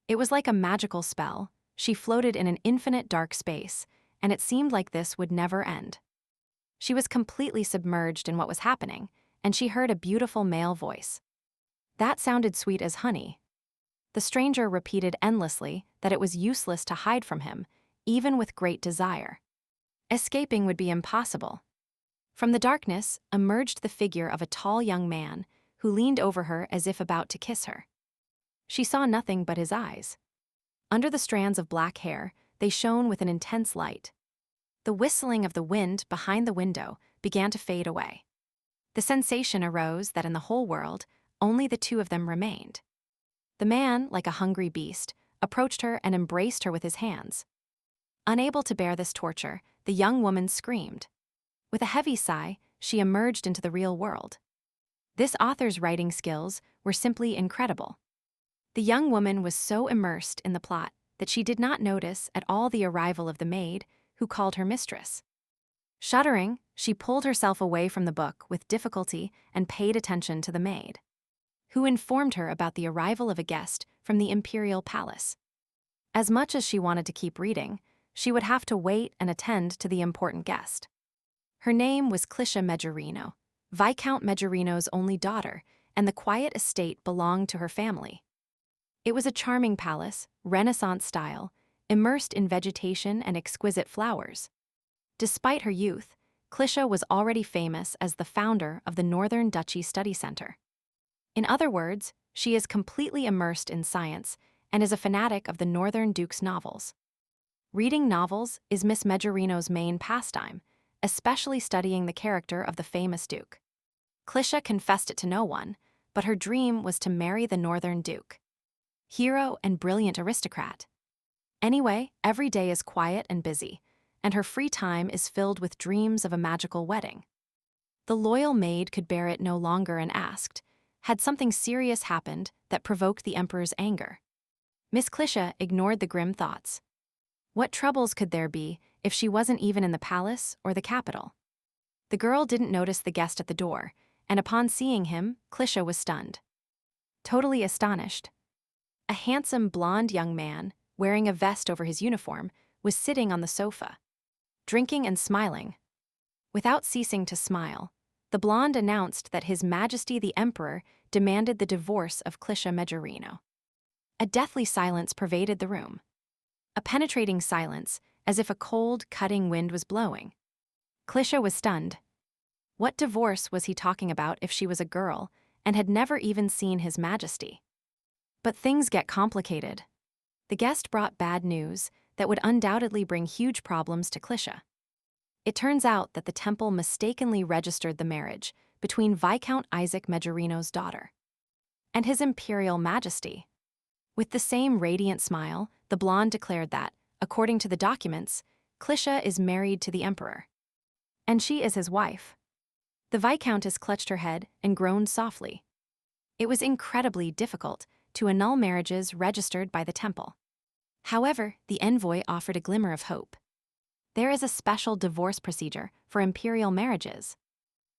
It was like a magical spell. She floated in an infinite dark space, and it seemed like this would never end. She was completely submerged in what was happening, and she heard a beautiful male voice. That sounded sweet as honey. The stranger repeated endlessly that it was useless to hide from him, even with great desire. Escaping would be impossible. From the darkness emerged the figure of a tall young man who leaned over her as if about to kiss her. She saw nothing but his eyes. Under the strands of black hair, they shone with an intense light. The whistling of the wind behind the window began to fade away. The sensation arose that in the whole world, only the two of them remained. The man, like a hungry beast, approached her and embraced her with his hands. Unable to bear this torture, the young woman screamed. With a heavy sigh, she emerged into the real world. This author's writing skills were simply incredible. The young woman was so immersed in the plot that she did not notice at all the arrival of the maid, who called her mistress. Shuddering, she pulled herself away from the book with difficulty and paid attention to the maid, who informed her about the arrival of a guest from the imperial palace. As much as she wanted to keep reading, she would have to wait and attend to the important guest. Her name was Clisha Majorino, Viscount Majorino's only daughter, and the quiet estate belonged to her family. It was a charming palace, Renaissance style, immersed in vegetation and exquisite flowers. Despite her youth, Clisha was already famous as the founder of the Northern Duchy Study Center. In other words, she is completely immersed in science and is a fanatic of the Northern Duke's novels. Reading novels is Miss Majorino's main pastime, especially studying the character of the famous Duke. Clisha confessed it to no one, but her dream was to marry the Northern Duke. Hero and brilliant aristocrat. Anyway, every day is quiet and busy, and her free time is filled with dreams of a magical wedding. The loyal maid could bear it no longer and asked, had something serious happened that provoked the emperor's anger? Miss Clisha ignored the grim thoughts. What troubles could there be if she wasn't even in the palace or the capital? The girl didn't notice the guest at the door, and upon seeing him, Clisha was stunned. Totally astonished. A handsome blonde young man, wearing a vest over his uniform, was sitting on the sofa, drinking and smiling. Without ceasing to smile, the blonde announced that His Majesty the Emperor demanded the divorce of Clisha Majorino. A deathly silence pervaded the room. A penetrating silence, as if a cold, cutting wind was blowing. Clisha was stunned. What divorce was he talking about if she was a girl and had never even seen His Majesty? But things get complicated. The guest brought bad news that would undoubtedly bring huge problems to Clisha. It turns out that the temple mistakenly registered the marriage between Viscount Isaac Majorino's daughter and His Imperial Majesty. With the same radiant smile, the blonde declared that, according to the documents, Clisha is married to the emperor, and she is his wife. The Viscountess clutched her head and groaned softly. It was incredibly difficult to annul marriages registered by the temple. However, the envoy offered a glimmer of hope. There is a special divorce procedure for imperial marriages.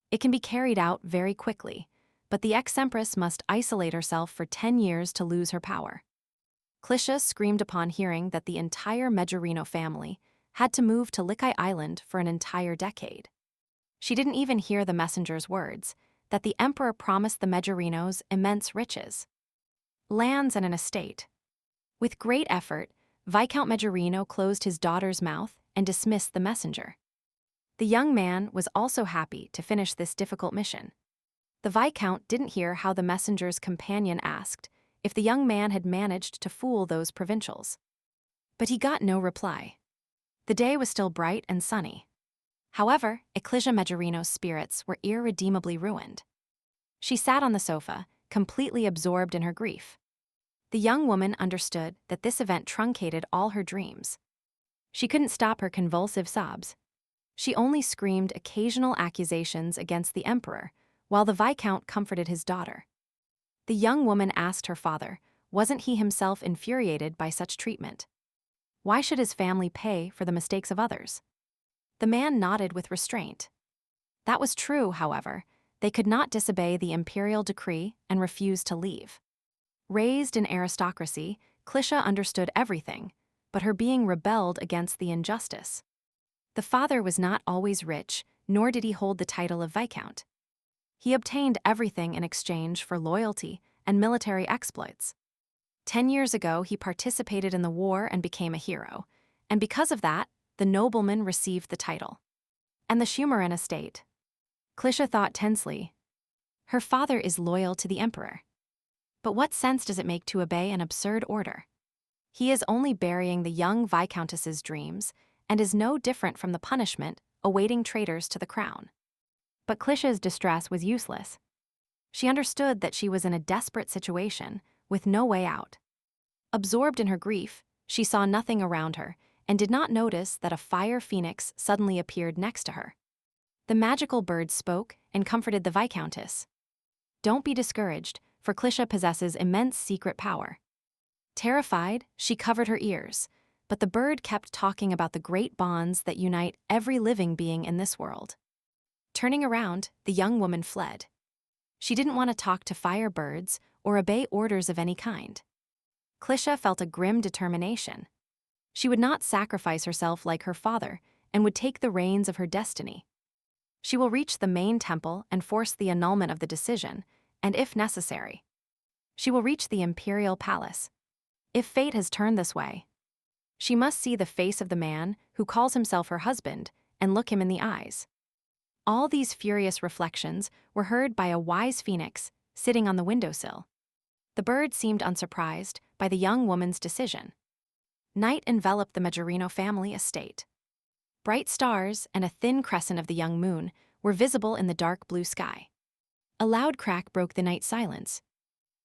It can be carried out very quickly, but the ex-empress must isolate herself for 10 years to lose her power. Clisha screamed upon hearing that the entire Majorino family had to move to Likai Island for an entire decade. She didn't even hear the messenger's words, that the emperor promised the Majorinos immense riches, lands and an estate. With great effort, Viscount Majorino closed his daughter's mouth and dismissed the messenger. The young man was also happy to finish this difficult mission. The Viscount didn't hear how the messenger's companion asked if the young man had managed to fool those provincials. But he got no reply. The day was still bright and sunny. However, Clisha Majorino's spirits were irredeemably ruined. She sat on the sofa, completely absorbed in her grief. The young woman understood that this event truncated all her dreams. She couldn't stop her convulsive sobs. She only screamed occasional accusations against the emperor, while the Viscount comforted his daughter. The young woman asked her father, wasn't he himself infuriated by such treatment? Why should his family pay for the mistakes of others? The man nodded with restraint. That was true, however. They could not disobey the imperial decree and refuse to leave. Raised in aristocracy, Klisha understood everything, but her being rebelled against the injustice. The father was not always rich, nor did he hold the title of Viscount. He obtained everything in exchange for loyalty and military exploits. 10 years ago, he participated in the war and became a hero, and because of that, the nobleman received the title. And the Summarin estate. Klisha thought tensely. Her father is loyal to the emperor. But what sense does it make to obey an absurd order? He is only burying the young Viscountess's dreams and is no different from the punishment awaiting traitors to the crown. But Klisha's distress was useless. She understood that she was in a desperate situation with no way out. Absorbed in her grief, she saw nothing around her and did not notice that a fire phoenix suddenly appeared next to her. The magical bird spoke and comforted the Viscountess. Don't be discouraged, for Klisha possesses immense secret power. Terrified, she covered her ears, but the bird kept talking about the great bonds that unite every living being in this world. Turning around, the young woman fled. She didn't want to talk to fire birds or obey orders of any kind. Klisha felt a grim determination. She would not sacrifice herself like her father and would take the reins of her destiny. She will reach the main temple and force the annulment of the decision, and if necessary, she will reach the imperial palace. If fate has turned this way, she must see the face of the man who calls himself her husband and look him in the eyes. All these furious reflections were heard by a wise phoenix sitting on the windowsill. The bird seemed unsurprised by the young woman's decision. Night enveloped the Majorino family estate. Bright stars and a thin crescent of the young moon were visible in the dark blue sky. A loud crack broke the night silence.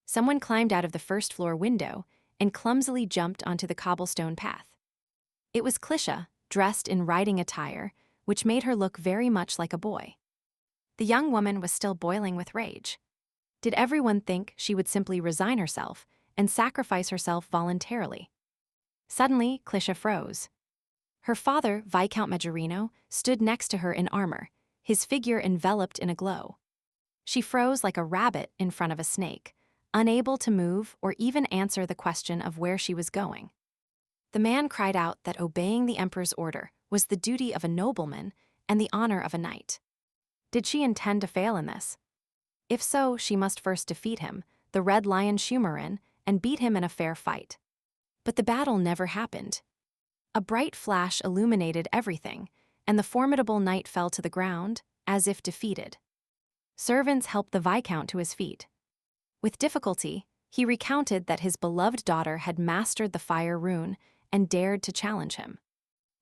Someone climbed out of the first-floor window and clumsily jumped onto the cobblestone path. It was Klisha, dressed in riding attire, which made her look very much like a boy. The young woman was still boiling with rage. Did everyone think she would simply resign herself and sacrifice herself voluntarily? Suddenly, Klisha froze. Her father, Viscount Majorino, stood next to her in armor, his figure enveloped in a glow. She froze like a rabbit in front of a snake, unable to move or even answer the question of where she was going. The man cried out that obeying the emperor's order was the duty of a nobleman and the honor of a knight. Did she intend to fail in this? If so, she must first defeat him, the Red Lion Summarin, and beat him in a fair fight. But the battle never happened. A bright flash illuminated everything, and the formidable knight fell to the ground, as if defeated. Servants helped the Viscount to his feet. With difficulty, he recounted that his beloved daughter had mastered the fire rune and dared to challenge him.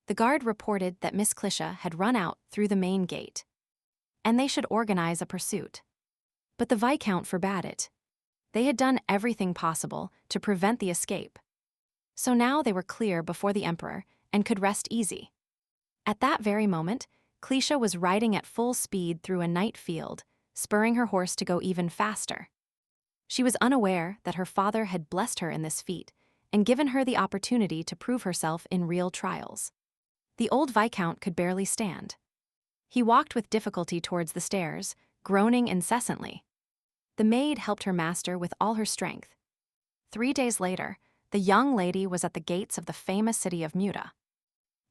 The guard reported that Miss Klisha had run out through the main gate, and they should organize a pursuit. But the Viscount forbade it. They had done everything possible to prevent the escape. So now they were clear before the emperor and could rest easy. At that very moment, Klisha was riding at full speed through a night field, spurring her horse to go even faster. She was unaware that her father had blessed her in this feat and given her the opportunity to prove herself in real trials. The old Viscount could barely stand. He walked with difficulty towards the stairs, groaning incessantly. The maid helped her master with all her strength. 3 days later, the young lady was at the gates of the famous city of Muta,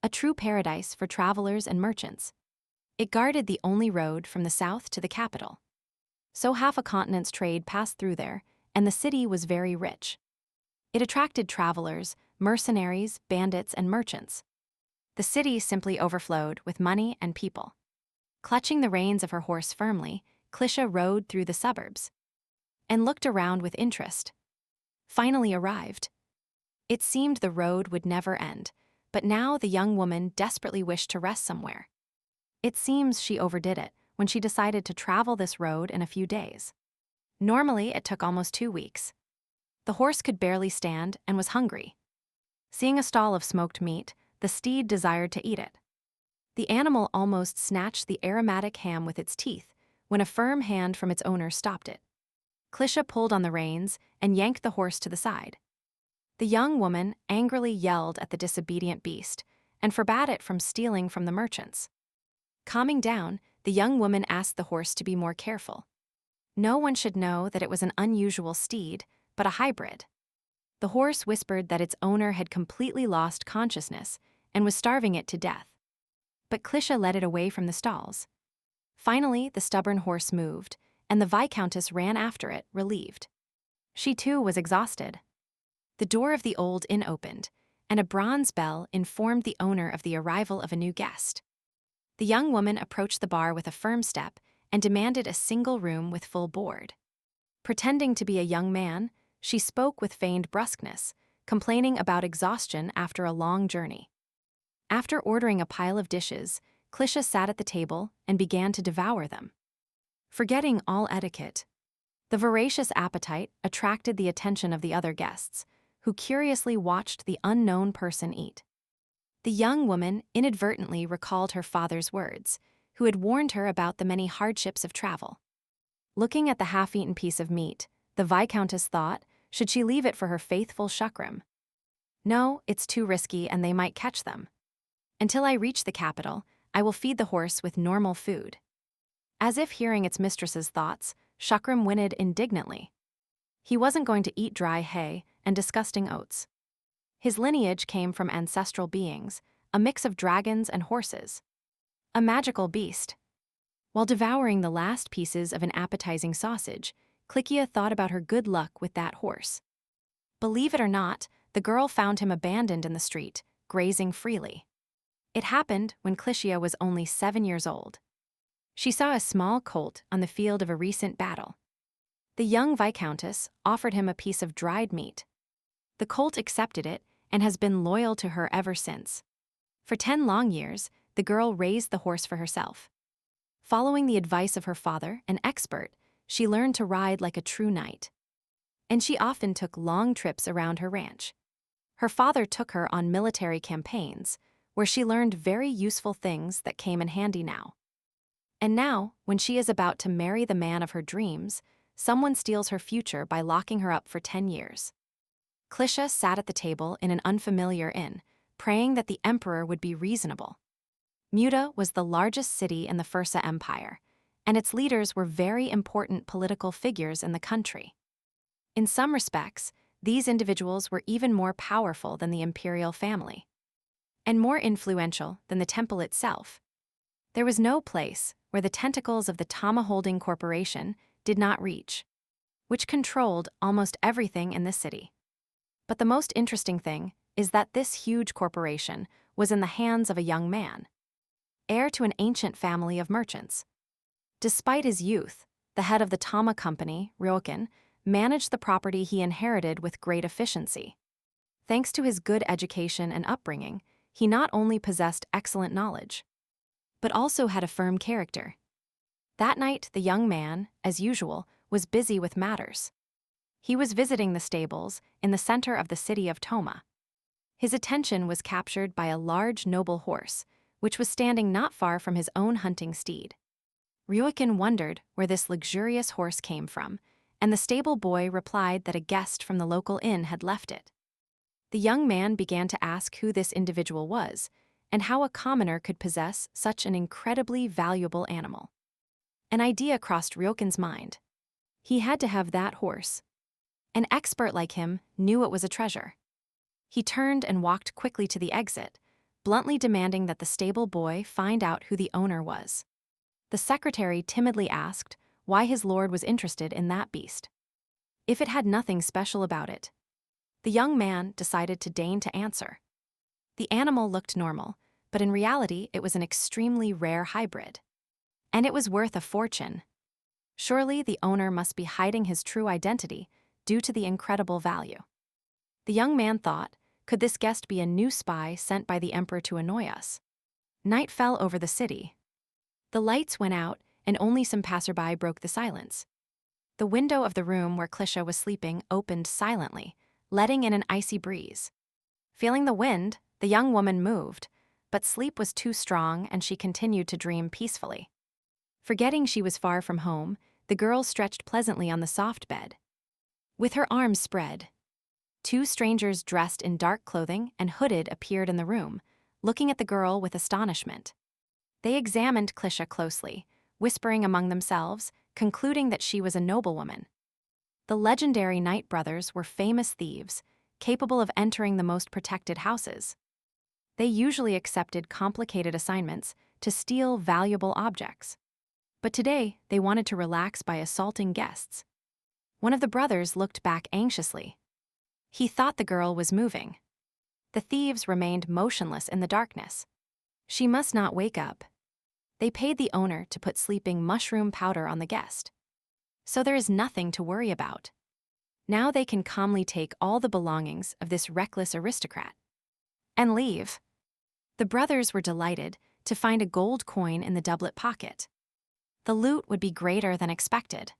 a true paradise for travelers and merchants. It guarded the only road from the south to the capital. So half a continent's trade passed through there, and the city was very rich. It attracted travelers, mercenaries, bandits, and merchants. The city simply overflowed with money and people. Clutching the reins of her horse firmly, Klisha rode through the suburbs and looked around with interest. Finally arrived. It seemed the road would never end, but now the young woman desperately wished to rest somewhere. It seems she overdid it when she decided to travel this road in a few days. Normally, it took almost 2 weeks. The horse could barely stand and was hungry. Seeing a stall of smoked meat, the steed desired to eat it. The animal almost snatched the aromatic ham with its teeth when a firm hand from its owner stopped it. Klisha pulled on the reins and yanked the horse to the side. The young woman angrily yelled at the disobedient beast and forbade it from stealing from the merchants. Calming down, the young woman asked the horse to be more careful. No one should know that it was an unusual steed, but a hybrid. The horse whispered that its owner had completely lost consciousness and was starving it to death. But Clisha led it away from the stalls. Finally, the stubborn horse moved, and the Viscountess ran after it, relieved. She too was exhausted. The door of the old inn opened, and a bronze bell informed the owner of the arrival of a new guest. The young woman approached the bar with a firm step and demanded a single room with full board. Pretending to be a young man, she spoke with feigned brusqueness, complaining about exhaustion after a long journey. After ordering a pile of dishes, Clisha sat at the table and began to devour them. Forgetting all etiquette, the voracious appetite attracted the attention of the other guests, who curiously watched the unknown person eat. The young woman inadvertently recalled her father's words, who had warned her about the many hardships of travel. Looking at the half-eaten piece of meat, the Viscountess thought, should she leave it for her faithful Shukram? No, it's too risky and they might catch them. Until I reach the capital, I will feed the horse with normal food. As if hearing its mistress's thoughts, Shukram whinnied indignantly. He wasn't going to eat dry hay and disgusting oats. His lineage came from ancestral beings, a mix of dragons and horses. A magical beast. While devouring the last pieces of an appetizing sausage, Klikia thought about her good luck with that horse. Believe it or not, the girl found him abandoned in the street, grazing freely. It happened when Klikia was only 7 years old. She saw a small colt on the field of a recent battle. The young Viscountess offered him a piece of dried meat. The colt accepted it and has been loyal to her ever since. For 10 long years, the girl raised the horse for herself. Following the advice of her father, an expert, she learned to ride like a true knight. And she often took long trips around her ranch. Her father took her on military campaigns, where she learned very useful things that came in handy now. And now, when she is about to marry the man of her dreams, someone steals her future by locking her up for 10 years. Clisha sat at the table in an unfamiliar inn, praying that the emperor would be reasonable. Muta was the largest city in the Fursa Empire, and its leaders were very important political figures in the country. In some respects, these individuals were even more powerful than the imperial family, and more influential than the temple itself. There was no place where the tentacles of the Tama Holding Corporation did not reach, which controlled almost everything in the city. But the most interesting thing is that this huge corporation was in the hands of a young man, heir to an ancient family of merchants. Despite his youth, the head of the Tama company, Ryokan, managed the property he inherited with great efficiency. Thanks to his good education and upbringing, he not only possessed excellent knowledge, but also had a firm character. That night, the young man, as usual, was busy with matters. He was visiting the stables in the center of the city of Toma. His attention was captured by a large noble horse, which was standing not far from his own hunting steed. Ryokan wondered where this luxurious horse came from, and the stable boy replied that a guest from the local inn had left it. The young man began to ask who this individual was, and how a commoner could possess such an incredibly valuable animal. An idea crossed Ryokan's mind. He had to have that horse. An expert like him knew it was a treasure. He turned and walked quickly to the exit, bluntly demanding that the stable boy find out who the owner was. The secretary timidly asked why his lord was interested in that beast. If it had nothing special about it. The young man decided to deign to answer. The animal looked normal, but in reality it was an extremely rare hybrid. And it was worth a fortune. Surely the owner must be hiding his true identity due to the incredible value. The young man thought, could this guest be a new spy sent by the emperor to annoy us? Night fell over the city. The lights went out, and only some passerby broke the silence. The window of the room where Clisha was sleeping opened silently, letting in an icy breeze. Feeling the wind, the young woman moved, but sleep was too strong and she continued to dream peacefully. Forgetting she was far from home, the girl stretched pleasantly on the soft bed. With her arms spread, 2 strangers dressed in dark clothing and hooded appeared in the room, looking at the girl with astonishment. They examined Clisha closely, whispering among themselves, concluding that she was a noblewoman. The legendary Knight brothers were famous thieves, capable of entering the most protected houses. They usually accepted complicated assignments to steal valuable objects. But today, they wanted to relax by assaulting guests. One of the brothers looked back anxiously. He thought the girl was moving. The thieves remained motionless in the darkness. She must not wake up. They paid the owner to put sleeping mushroom powder on the guest. So there is nothing to worry about. Now they can calmly take all the belongings of this reckless aristocrat and leave. The brothers were delighted to find a gold coin in the doublet pocket. The loot would be greater than expected.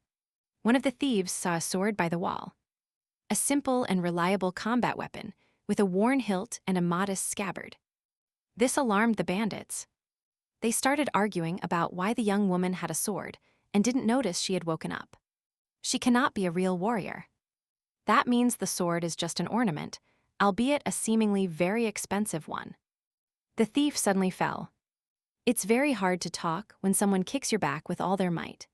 One of the thieves saw a sword by the wall. A simple and reliable combat weapon with a worn hilt and a modest scabbard. This alarmed the bandits. They started arguing about why the young woman had a sword and didn't notice she had woken up. She cannot be a real warrior. That means the sword is just an ornament, albeit a seemingly very expensive one. The thief suddenly fell. It's very hard to talk when someone kicks your back with all their might.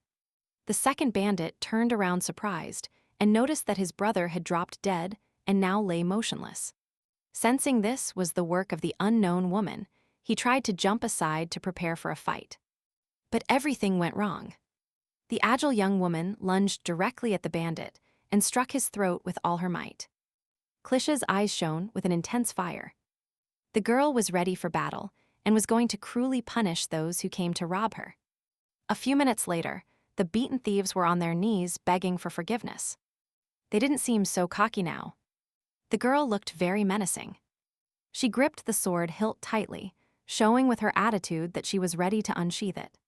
The second bandit turned around surprised and noticed that his brother had dropped dead and now lay motionless. Sensing this was the work of the unknown woman, he tried to jump aside to prepare for a fight. But everything went wrong. The agile young woman lunged directly at the bandit and struck his throat with all her might. Klish's eyes shone with an intense fire. The girl was ready for battle and was going to cruelly punish those who came to rob her. A few minutes later, the beaten thieves were on their knees begging for forgiveness. They didn't seem so cocky now. The girl looked very menacing. She gripped the sword hilt tightly, showing with her attitude that she was ready to unsheath it.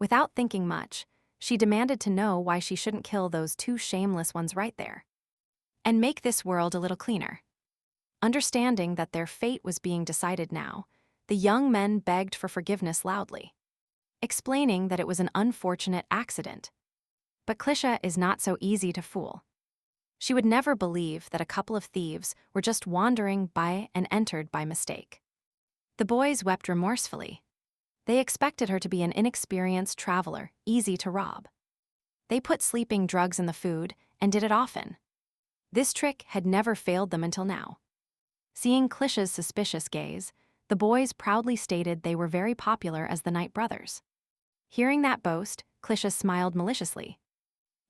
Without thinking much, she demanded to know why she shouldn't kill those two shameless ones right there and make this world a little cleaner. Understanding that their fate was being decided now, the young men begged for forgiveness loudly, explaining that it was an unfortunate accident. But Klisha is not so easy to fool. She would never believe that a couple of thieves were just wandering by and entered by mistake. The boys wept remorsefully. They expected her to be an inexperienced traveler, easy to rob. They put sleeping drugs in the food and did it often. This trick had never failed them until now. Seeing Klisha's suspicious gaze, the boys proudly stated they were very popular as the Night Brothers. Hearing that boast, Klisha smiled maliciously.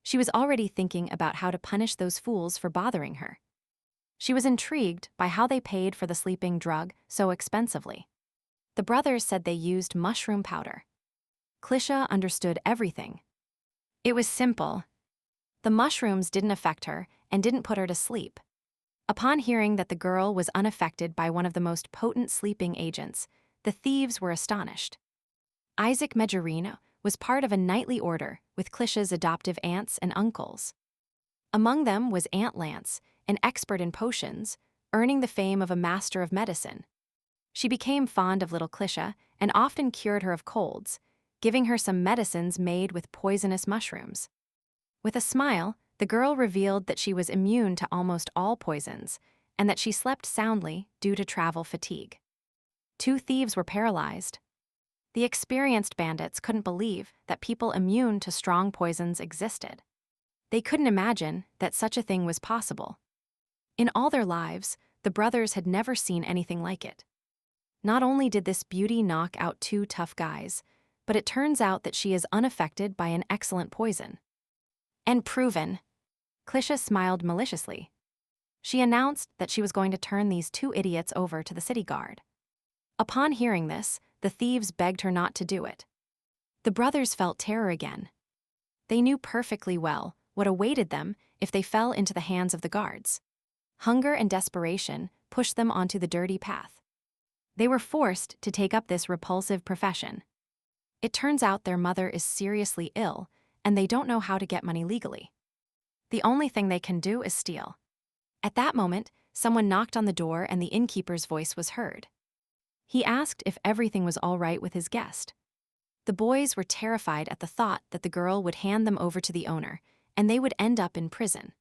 She was already thinking about how to punish those fools for bothering her. She was intrigued by how they paid for the sleeping drug so expensively. The brothers said they used mushroom powder. Klisha understood everything. It was simple. The mushrooms didn't affect her and didn't put her to sleep. Upon hearing that the girl was unaffected by one of the most potent sleeping agents, the thieves were astonished. Isaac Mejerino was part of a knightly order with Klisha's adoptive aunts and uncles. Among them was Aunt Lance, an expert in potions, earning the fame of a master of medicine. She became fond of little Klisha and often cured her of colds, giving her some medicines made with poisonous mushrooms. With a smile, the girl revealed that she was immune to almost all poisons and that she slept soundly due to travel fatigue. Two thieves were paralyzed. The experienced bandits couldn't believe that people immune to strong poisons existed. They couldn't imagine that such a thing was possible. In all their lives, the brothers had never seen anything like it. Not only did this beauty knock out two tough guys, but it turns out that she is unaffected by an excellent poison. And proven. Klisha smiled maliciously. She announced that she was going to turn these two idiots over to the city guard. Upon hearing this, the thieves begged her not to do it. The brothers felt terror again. They knew perfectly well what awaited them if they fell into the hands of the guards. Hunger and desperation pushed them onto the dirty path. They were forced to take up this repulsive profession. It turns out their mother is seriously ill, and they don't know how to get money legally. The only thing they can do is steal. At that moment, someone knocked on the door and the innkeeper's voice was heard. He asked if everything was all right with his guest. The boys were terrified at the thought that the girl would hand them over to the owner, and they would end up in prison.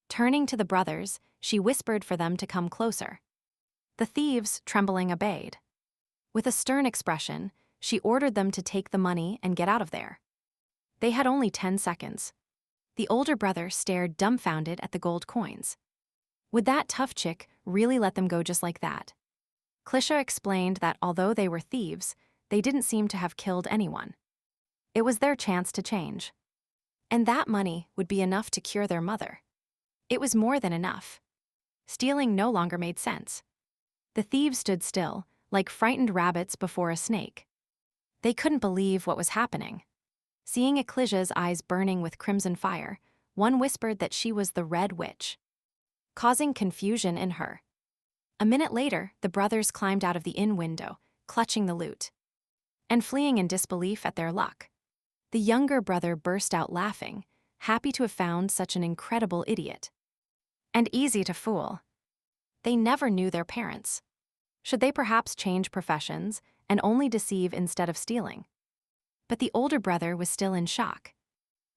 Turning to the brothers, she whispered for them to come closer. The thieves, trembling, obeyed. With a stern expression, she ordered them to take the money and get out of there. They had only 10 seconds. The older brother stared dumbfounded at the gold coins. Would that tough chick really let them go just like that? Klisha explained that although they were thieves, they didn't seem to have killed anyone. It was their chance to change. And that money would be enough to cure their mother. It was more than enough. Stealing no longer made sense. The thieves stood still, like frightened rabbits before a snake. They couldn't believe what was happening. Seeing Ecclesia's eyes burning with crimson fire, one whispered that she was the Red Witch, causing confusion in her. A minute later, the brothers climbed out of the inn window, clutching the loot, and fleeing in disbelief at their luck. The younger brother burst out laughing, happy to have found such an incredible idiot. And easy to fool. They never knew their parents. Should they perhaps change professions and only deceive instead of stealing? But the older brother was still in shock.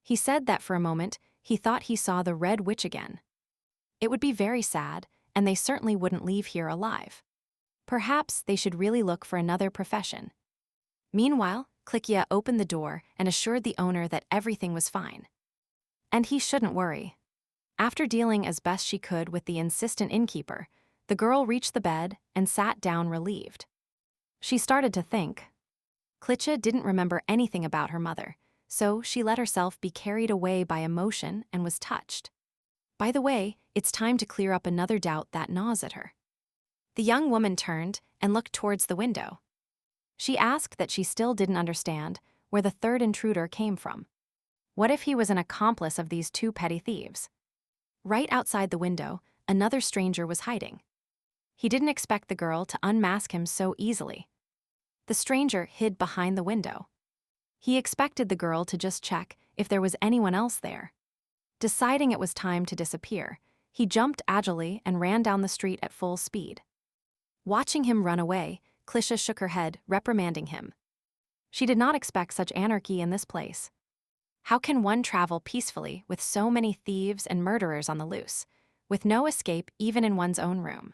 He said that for a moment, he thought he saw the Red Witch again. It would be very sad, and they certainly wouldn't leave here alive. Perhaps they should really look for another profession. Meanwhile, Klikia opened the door and assured the owner that everything was fine. And he shouldn't worry. After dealing as best she could with the insistent innkeeper, the girl reached the bed and sat down relieved. She started to think. Klitia didn't remember anything about her mother, so she let herself be carried away by emotion and was touched. By the way, it's time to clear up another doubt that gnaws at her. The young woman turned and looked towards the window. She asked that she still didn't understand where the third intruder came from. What if he was an accomplice of these two petty thieves? Right outside the window, another stranger was hiding. He didn't expect the girl to unmask him so easily. The stranger hid behind the window. He expected the girl to just check if there was anyone else there. Deciding it was time to disappear, he jumped agilely and ran down the street at full speed. Watching him run away, Klisha shook her head, reprimanding him. She did not expect such anarchy in this place. How can one travel peacefully with so many thieves and murderers on the loose, with no escape even in one's own room?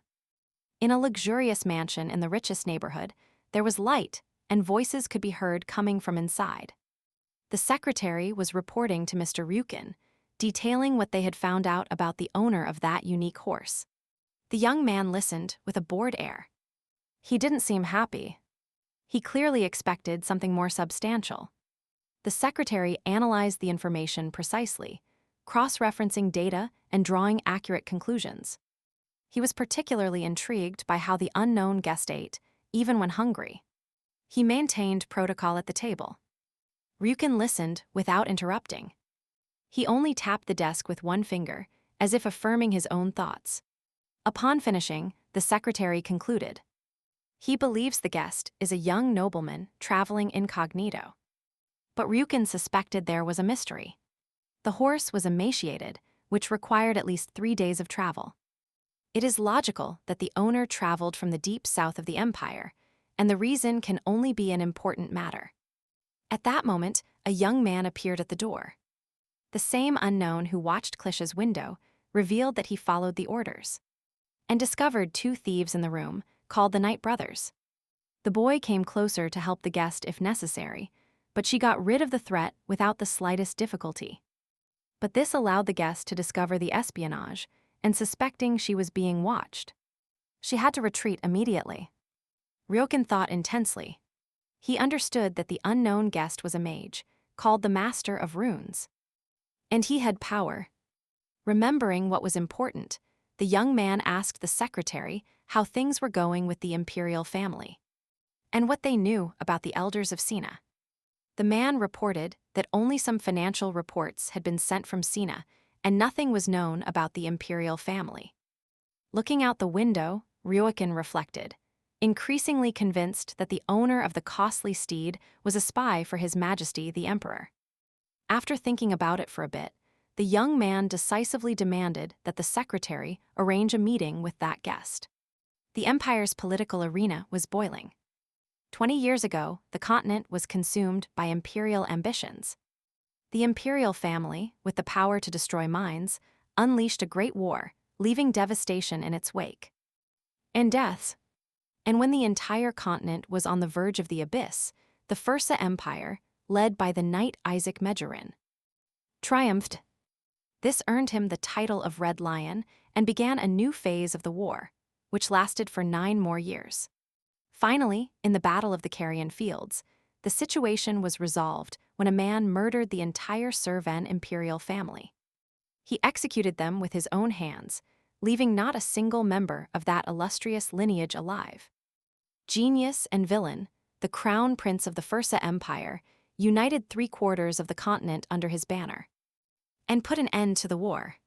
In a luxurious mansion in the richest neighborhood, there was light, and voices could be heard coming from inside. The secretary was reporting to Mr. Ryukin, detailing what they had found out about the owner of that unique horse. The young man listened with a bored air. He didn't seem happy. He clearly expected something more substantial. The secretary analyzed the information precisely, cross-referencing data and drawing accurate conclusions. He was particularly intrigued by how the unknown guest ate, even when hungry. He maintained protocol at the table. Ryukin listened without interrupting. He only tapped the desk with one finger, as if affirming his own thoughts. Upon finishing, the secretary concluded. He believes the guest is a young nobleman traveling incognito. But Ryukin suspected there was a mystery. The horse was emaciated, which required at least 3 days of travel. It is logical that the owner traveled from the deep south of the empire, and the reason can only be an important matter. At that moment, a young man appeared at the door. The same unknown who watched Klisha's window revealed that he followed the orders and discovered 2 thieves in the room, called the Night Brothers. The boy came closer to help the guest if necessary, but she got rid of the threat without the slightest difficulty. But this allowed the guest to discover the espionage, and suspecting she was being watched. She had to retreat immediately. Ryokin thought intensely. He understood that the unknown guest was a mage, called the Master of Runes. And he had power. Remembering what was important, the young man asked the secretary how things were going with the imperial family, and what they knew about the elders of Sina. The man reported that only some financial reports had been sent from Sina, and nothing was known about the imperial family. Looking out the window, Ryokin reflected, increasingly convinced that the owner of the costly steed was a spy for His Majesty the Emperor. After thinking about it for a bit, the young man decisively demanded that the secretary arrange a meeting with that guest. The empire's political arena was boiling. 20 years ago, the continent was consumed by imperial ambitions. The imperial family, with the power to destroy minds, unleashed a great war, leaving devastation in its wake. And deaths. And when the entire continent was on the verge of the abyss, the Fursa Empire, led by the knight Isaac Megerin, triumphed. This earned him the title of Red Lion and began a new phase of the war, which lasted for 9 more years. Finally, in the Battle of the Carrion Fields, the situation was resolved when a man murdered the entire Servan imperial family. He executed them with his own hands, leaving not a single member of that illustrious lineage alive. Genius and villain, the crown prince of the Fursa Empire, united 3/4 of the continent under his banner and put an end to the war.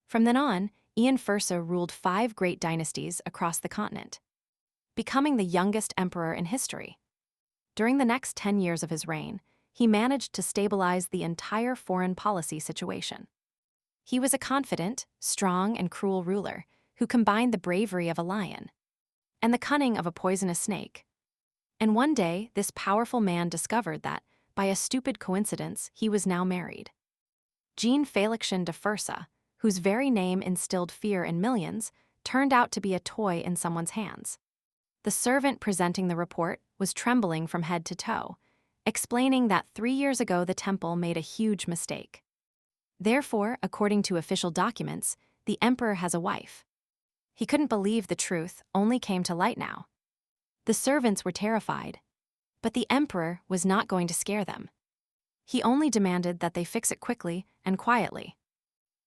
From then on, Ian Fursa ruled 5 great dynasties across the continent, becoming the youngest emperor in history. During the next 10 years of his reign, he managed to stabilize the entire foreign policy situation. He was a confident, strong, and cruel ruler who combined the bravery of a lion and the cunning of a poisonous snake. And one day, this powerful man discovered that, by a stupid coincidence, he was now married. Jean Felixian de Fursa, whose very name instilled fear in millions, turned out to be a toy in someone's hands. The servant presenting the report was trembling from head to toe, explaining that 3 years ago the temple made a huge mistake. Therefore, according to official documents, the emperor has a wife. He couldn't believe the truth only came to light now. The servants were terrified, but the emperor was not going to scare them. He only demanded that they fix it quickly and quietly.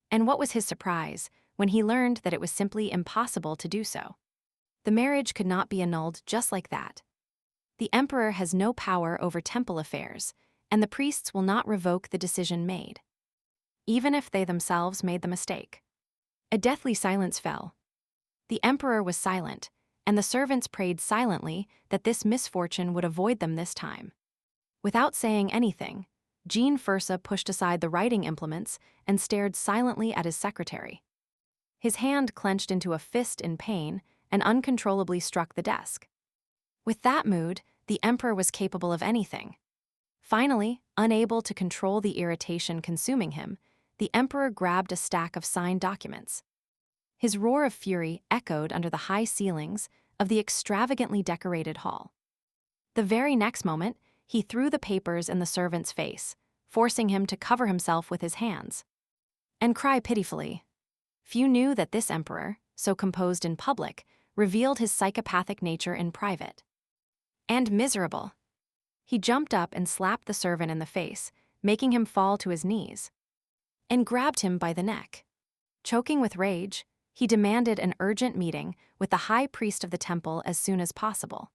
And what was his surprise when he learned that it was simply impossible to do so? The marriage could not be annulled just like that. The emperor has no power over temple affairs, and the priests will not revoke the decision made, even if they themselves made the mistake. A deathly silence fell. The emperor was silent, and the servants prayed silently that this misfortune would avoid them this time. Without saying anything, Jean Fursa pushed aside the writing implements and stared silently at his secretary. His hand clenched into a fist in pain and uncontrollably struck the desk. With that mood, the emperor was capable of anything. Finally, unable to control the irritation consuming him, the emperor grabbed a stack of signed documents. His roar of fury echoed under the high ceilings of the extravagantly decorated hall. The very next moment, he threw the papers in the servant's face, forcing him to cover himself with his hands and cry pitifully. Few knew that this emperor, so composed in public, revealed his psychopathic nature in private. And miserable. He jumped up and slapped the servant in the face, making him fall to his knees, and grabbed him by the neck. Choking with rage, he demanded an urgent meeting with the high priest of the temple as soon as possible.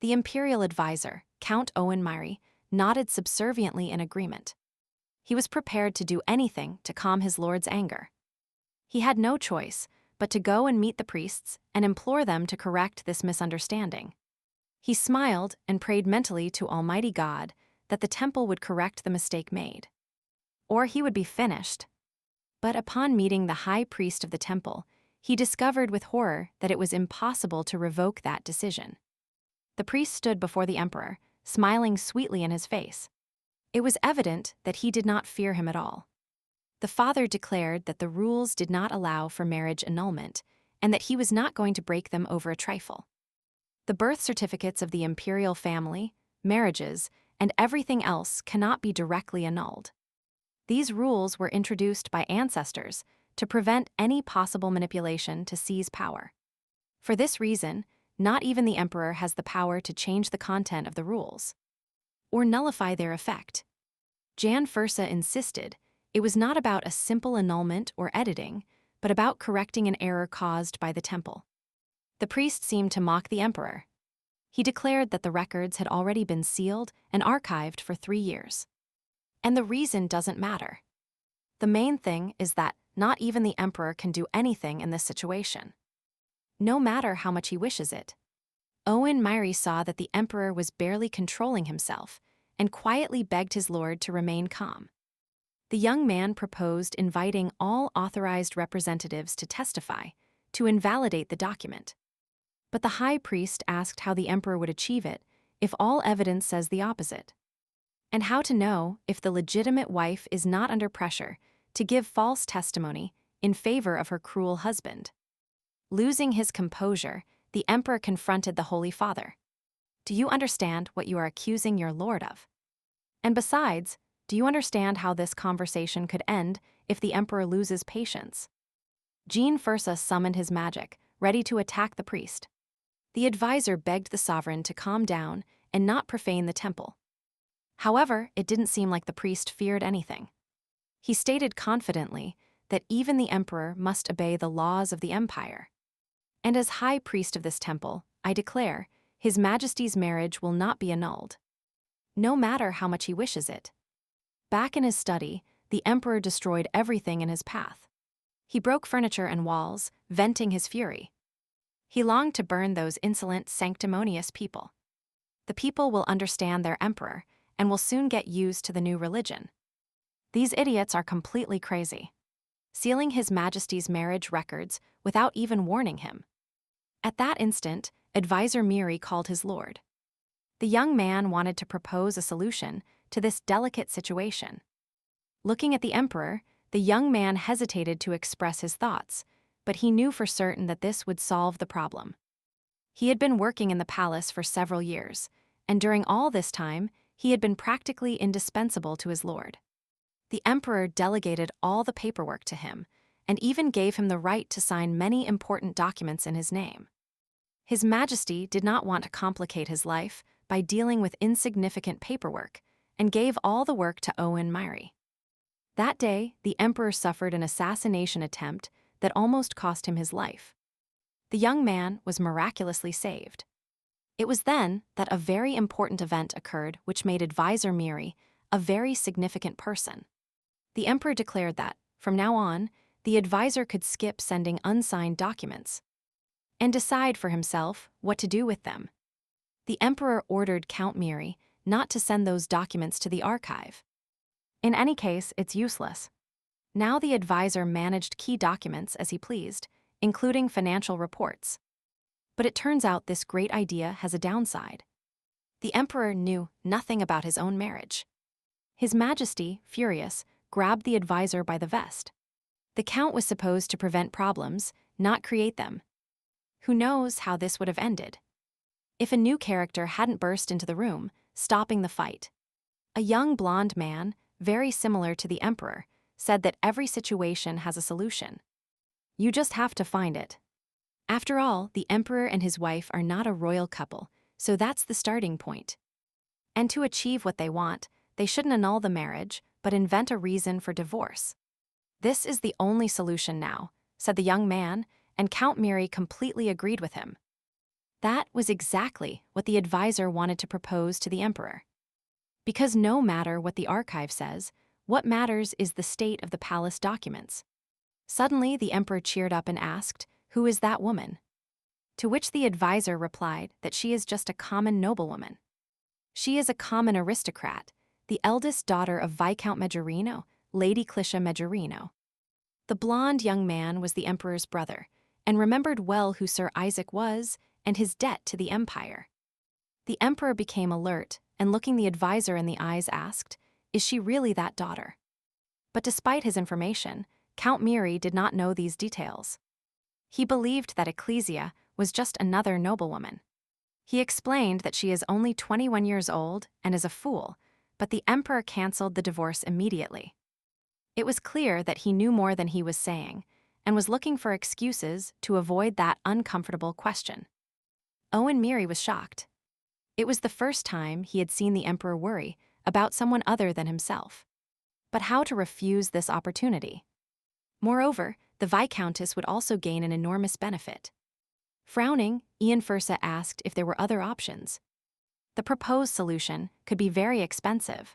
The imperial advisor, Count Owen Myrie, nodded subserviently in agreement. He was prepared to do anything to calm his lord's anger. He had no choice but to go and meet the priests and implore them to correct this misunderstanding. He smiled and prayed mentally to Almighty God that the temple would correct the mistake made, or he would be finished. But upon meeting the high priest of the temple, he discovered with horror that it was impossible to revoke that decision. The priest stood before the emperor, smiling sweetly in his face. It was evident that he did not fear him at all. The father declared that the rules did not allow for marriage annulment, and that he was not going to break them over a trifle. The birth certificates of the imperial family, marriages, and everything else cannot be directly annulled. These rules were introduced by ancestors to prevent any possible manipulation to seize power. For this reason, not even the emperor has the power to change the content of the rules or nullify their effect. Jan Fursa insisted it was not about a simple annulment or editing, but about correcting an error caused by the temple. The priest seemed to mock the emperor. He declared that the records had already been sealed and archived for 3 years. And the reason doesn't matter. The main thing is that not even the emperor can do anything in this situation, no matter how much he wishes it. Owen Myrie saw that the emperor was barely controlling himself and quietly begged his lord to remain calm. The young man proposed inviting all authorized representatives to testify to invalidate the document. But the high priest asked how the emperor would achieve it if all evidence says the opposite, and how to know if the legitimate wife is not under pressure to give false testimony in favor of her cruel husband. Losing his composure, the emperor confronted the Holy Father. Do you understand what you are accusing your lord of? And besides, Do you understand how this conversation could end if the emperor loses patience? Jean Fursa summoned his magic, ready to attack the priest. The advisor begged the sovereign to calm down and not profane the temple. However, it didn't seem like the priest feared anything. He stated confidently that even the emperor must obey the laws of the empire. And as high priest of this temple, I declare, His Majesty's marriage will not be annulled, no matter how much he wishes it. Back in his study, the emperor destroyed everything in his path. He broke furniture and walls, venting his fury. He longed to burn those insolent, sanctimonious people. The people will understand their emperor and will soon get used to the new religion. These idiots are completely crazy, sealing His Majesty's marriage records without even warning him. At that instant, Advisor Miri called his lord. The young man wanted to propose a solution to this delicate situation. Looking at the emperor, the young man hesitated to express his thoughts, but he knew for certain that this would solve the problem. He had been working in the palace for several years, and during all this time, he had been practically indispensable to his lord. The emperor delegated all the paperwork to him, and even gave him the right to sign many important documents in his name. His Majesty did not want to complicate his life by dealing with insignificant paperwork, and gave all the work to Owen Miri. That day, the emperor suffered an assassination attempt that almost cost him his life. The young man was miraculously saved. It was then that a very important event occurred which made Advisor Miri a very significant person. The emperor declared that, from now on, the advisor could skip sending unsigned documents and decide for himself what to do with them. The emperor ordered Count Miri not to send those documents to the archive. In any case, it's useless. Now the advisor managed key documents as he pleased, including financial reports. But it turns out this great idea has a downside. The emperor knew nothing about his own marriage. His Majesty, furious, grabbed the advisor by the vest. The count was supposed to prevent problems, not create them. Who knows how this would have ended? If a new character hadn't burst into the room, stopping the fight. A young blonde man, very similar to the emperor, said that every situation has a solution. You just have to find it. After all, the emperor and his wife are not a royal couple, so that's the starting point. And to achieve what they want, they shouldn't annul the marriage, but invent a reason for divorce. This is the only solution now, said the young man, and Count Miri completely agreed with him. That was exactly what the advisor wanted to propose to the emperor. Because no matter what the archive says, what matters is the state of the palace documents. Suddenly, the emperor cheered up and asked, "Who is that woman?" To which the advisor replied that she is just a common noblewoman. She is a common aristocrat, the eldest daughter of Viscount Majorino, Lady Clisha Majorino. The blonde young man was the emperor's brother, and remembered well who Sir Isaac was and his debt to the empire. The emperor became alert, and looking the advisor in the eyes asked, "Is she really that daughter?" But despite his information, Count Miri did not know these details. He believed that Ecclesia was just another noblewoman. He explained that she is only 21 years old and is a fool, but the emperor canceled the divorce immediately. It was clear that he knew more than he was saying, and was looking for excuses to avoid that uncomfortable question. Owen Miri was shocked. It was the first time he had seen the emperor worry about someone other than himself. But how to refuse this opportunity? Moreover, the Viscountess would also gain an enormous benefit. Frowning, Ian Fursa asked if there were other options. The proposed solution could be very expensive.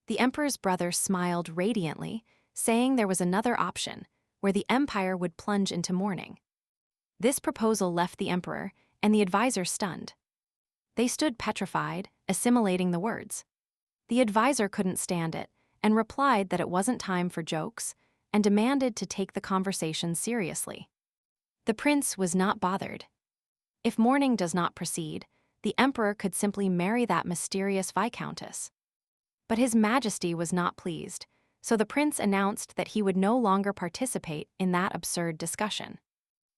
The emperor's brother smiled radiantly, saying there was another option, where the empire would plunge into mourning. This proposal left the emperor and the advisor stunned. They stood petrified, assimilating the words. The advisor couldn't stand it, and replied that it wasn't time for jokes, and demanded to take the conversation seriously. The prince was not bothered. If mourning does not proceed, the emperor could simply marry that mysterious viscountess. But His Majesty was not pleased, so the prince announced that he would no longer participate in that absurd discussion.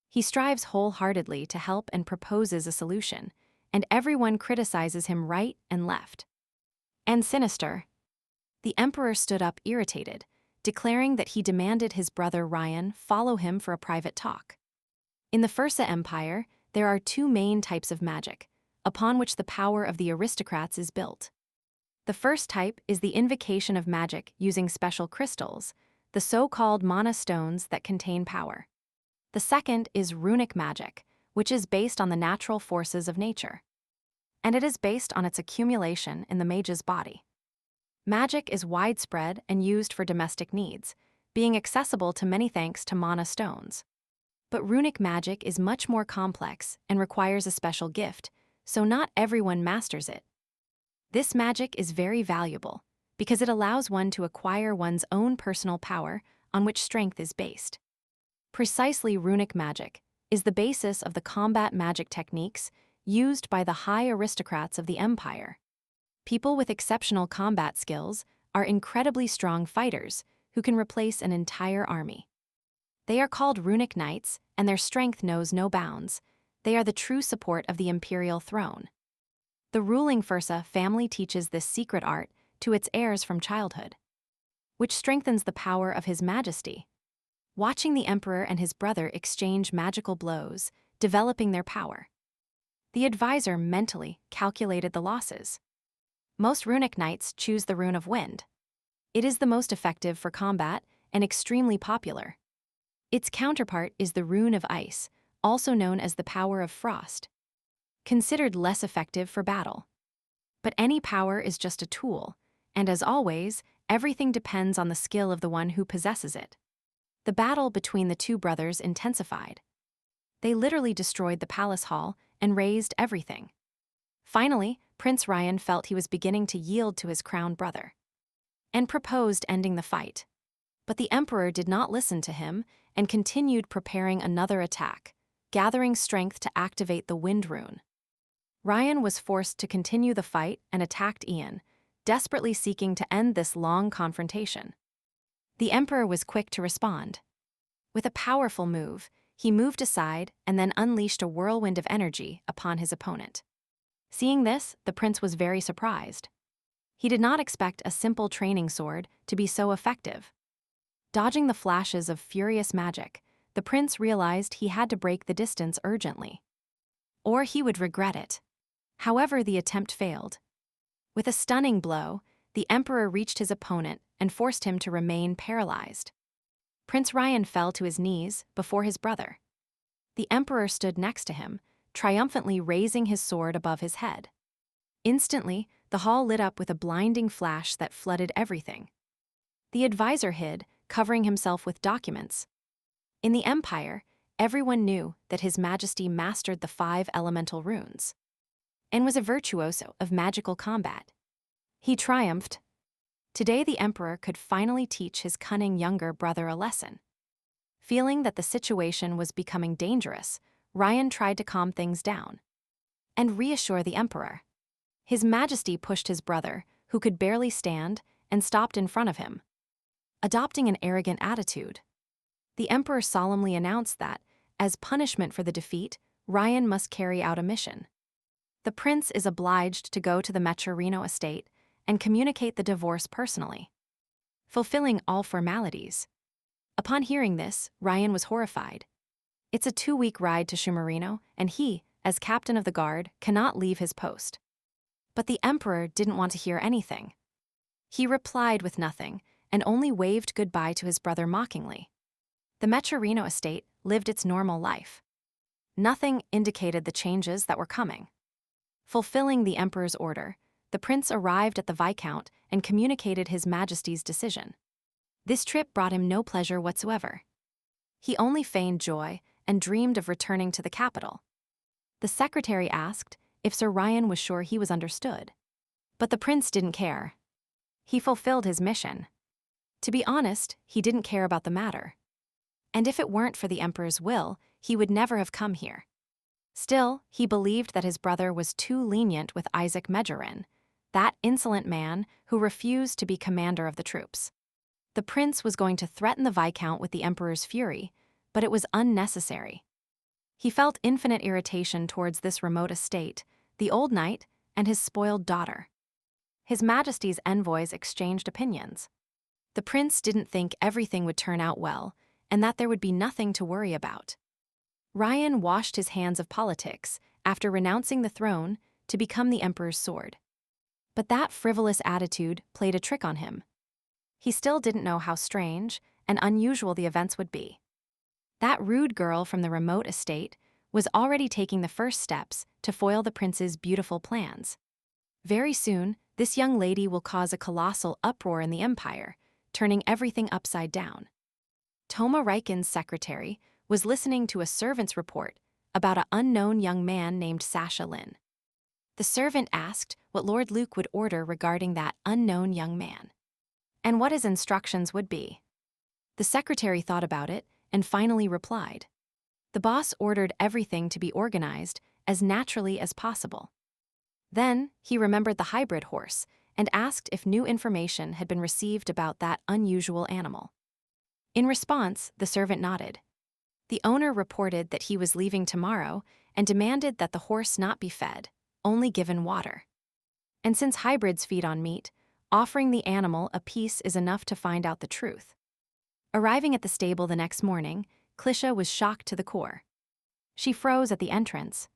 He strives wholeheartedly to help and proposes a solution, and everyone criticizes him right and left. And sinister. The emperor stood up irritated, declaring that he demanded his brother Ryan follow him for a private talk. In the Fursa Empire, there are two main types of magic, upon which the power of the aristocrats is built. The first type is the invocation of magic using special crystals, the so-called mana stones that contain power. The second is runic magic, which is based on the natural forces of nature. And it is based on its accumulation in the mage's body. Magic is widespread and used for domestic needs, being accessible to many thanks to mana stones. But runic magic is much more complex and requires a special gift, so not everyone masters it. This magic is very valuable because it allows one to acquire one's own personal power on which strength is based. Precisely, runic magic is the basis of the combat magic techniques used by the high aristocrats of the empire. People with exceptional combat skills are incredibly strong fighters who can replace an entire army. They are called runic knights, and their strength knows no bounds. They are the true support of the imperial throne. The ruling Fursa family teaches this secret art to its heirs from childhood, which strengthens the power of His Majesty. Watching the emperor and his brother exchange magical blows, developing their power, the advisor mentally calculated the losses. Most runic knights choose the rune of wind. It is the most effective for combat and extremely popular. Its counterpart is the rune of ice, also known as the power of frost, considered less effective for battle. But any power is just a tool, and as always, everything depends on the skill of the one who possesses it. The battle between the two brothers intensified. They literally destroyed the palace hall and razed everything. Finally, Prince Ryan felt he was beginning to yield to his crowned brother and proposed ending the fight. But the emperor did not listen to him and continued preparing another attack, gathering strength to activate the wind rune. Ryan was forced to continue the fight and attacked Ian, desperately seeking to end this long confrontation. The emperor was quick to respond. With a powerful move, he moved aside and then unleashed a whirlwind of energy upon his opponent. Seeing this, the prince was very surprised. He did not expect a simple training sword to be so effective. Dodging the flashes of furious magic, the prince realized he had to break the distance urgently, or he would regret it. However, the attempt failed. With a stunning blow, the emperor reached his opponent and forced him to remain paralyzed. Prince Ryan fell to his knees before his brother. The emperor stood next to him, triumphantly raising his sword above his head. Instantly, the hall lit up with a blinding flash that flooded everything. The advisor hid, covering himself with documents. In the empire, everyone knew that His Majesty mastered the 5 elemental runes and was a virtuoso of magical combat. He triumphed. Today, the emperor could finally teach his cunning younger brother a lesson. Feeling that the situation was becoming dangerous, Ryan tried to calm things down and reassure the emperor. His Majesty pushed his brother, who could barely stand, and stopped in front of him. Adopting an arrogant attitude, the emperor solemnly announced that, as punishment for the defeat, Ryan must carry out a mission. The prince is obliged to go to the Mecherino estate and communicate the divorce personally, fulfilling all formalities. Upon hearing this, Ryan was horrified. It's a 2-week ride to Shumarino, and he, as captain of the guard, cannot leave his post. But the emperor didn't want to hear anything. He replied with nothing, and only waved goodbye to his brother mockingly. The Mecherino estate lived its normal life. Nothing indicated the changes that were coming. Fulfilling the emperor's order, the prince arrived at the Viscount and communicated His Majesty's decision. This trip brought him no pleasure whatsoever. He only feigned joy and dreamed of returning to the capital. The secretary asked if Sir Ryan was sure he was understood. But the prince didn't care. He fulfilled his mission. To be honest, he didn't care about the matter. And if it weren't for the emperor's will, he would never have come here. Still, he believed that his brother was too lenient with Isaac Megerin, that insolent man who refused to be commander of the troops. The prince was going to threaten the Viscount with the emperor's fury, but it was unnecessary. He felt infinite irritation towards this remote estate, the old knight, and his spoiled daughter. His Majesty's envoys exchanged opinions. The prince didn't think everything would turn out well, and that there would be nothing to worry about. Ryan washed his hands of politics after renouncing the throne to become the emperor's sword. But that frivolous attitude played a trick on him. He still didn't know how strange and unusual the events would be. That rude girl from the remote estate was already taking the first steps to foil the prince's beautiful plans. Very soon, this young lady will cause a colossal uproar in the empire, turning everything upside down. Toma Riken's secretary was listening to a servant's report about an unknown young man named Sasha Lin. The servant asked what Lord Luke would order regarding that unknown young man, and what his instructions would be. The secretary thought about it and finally replied. The boss ordered everything to be organized as naturally as possible. Then he remembered the hybrid horse and asked if new information had been received about that unusual animal. In response, the servant nodded. The owner reported that he was leaving tomorrow and demanded that the horse not be fed, only given water. And since hybrids feed on meat, offering the animal a piece is enough to find out the truth. Arriving at the stable the next morning, Klisha was shocked to the core. She froze at the entrance.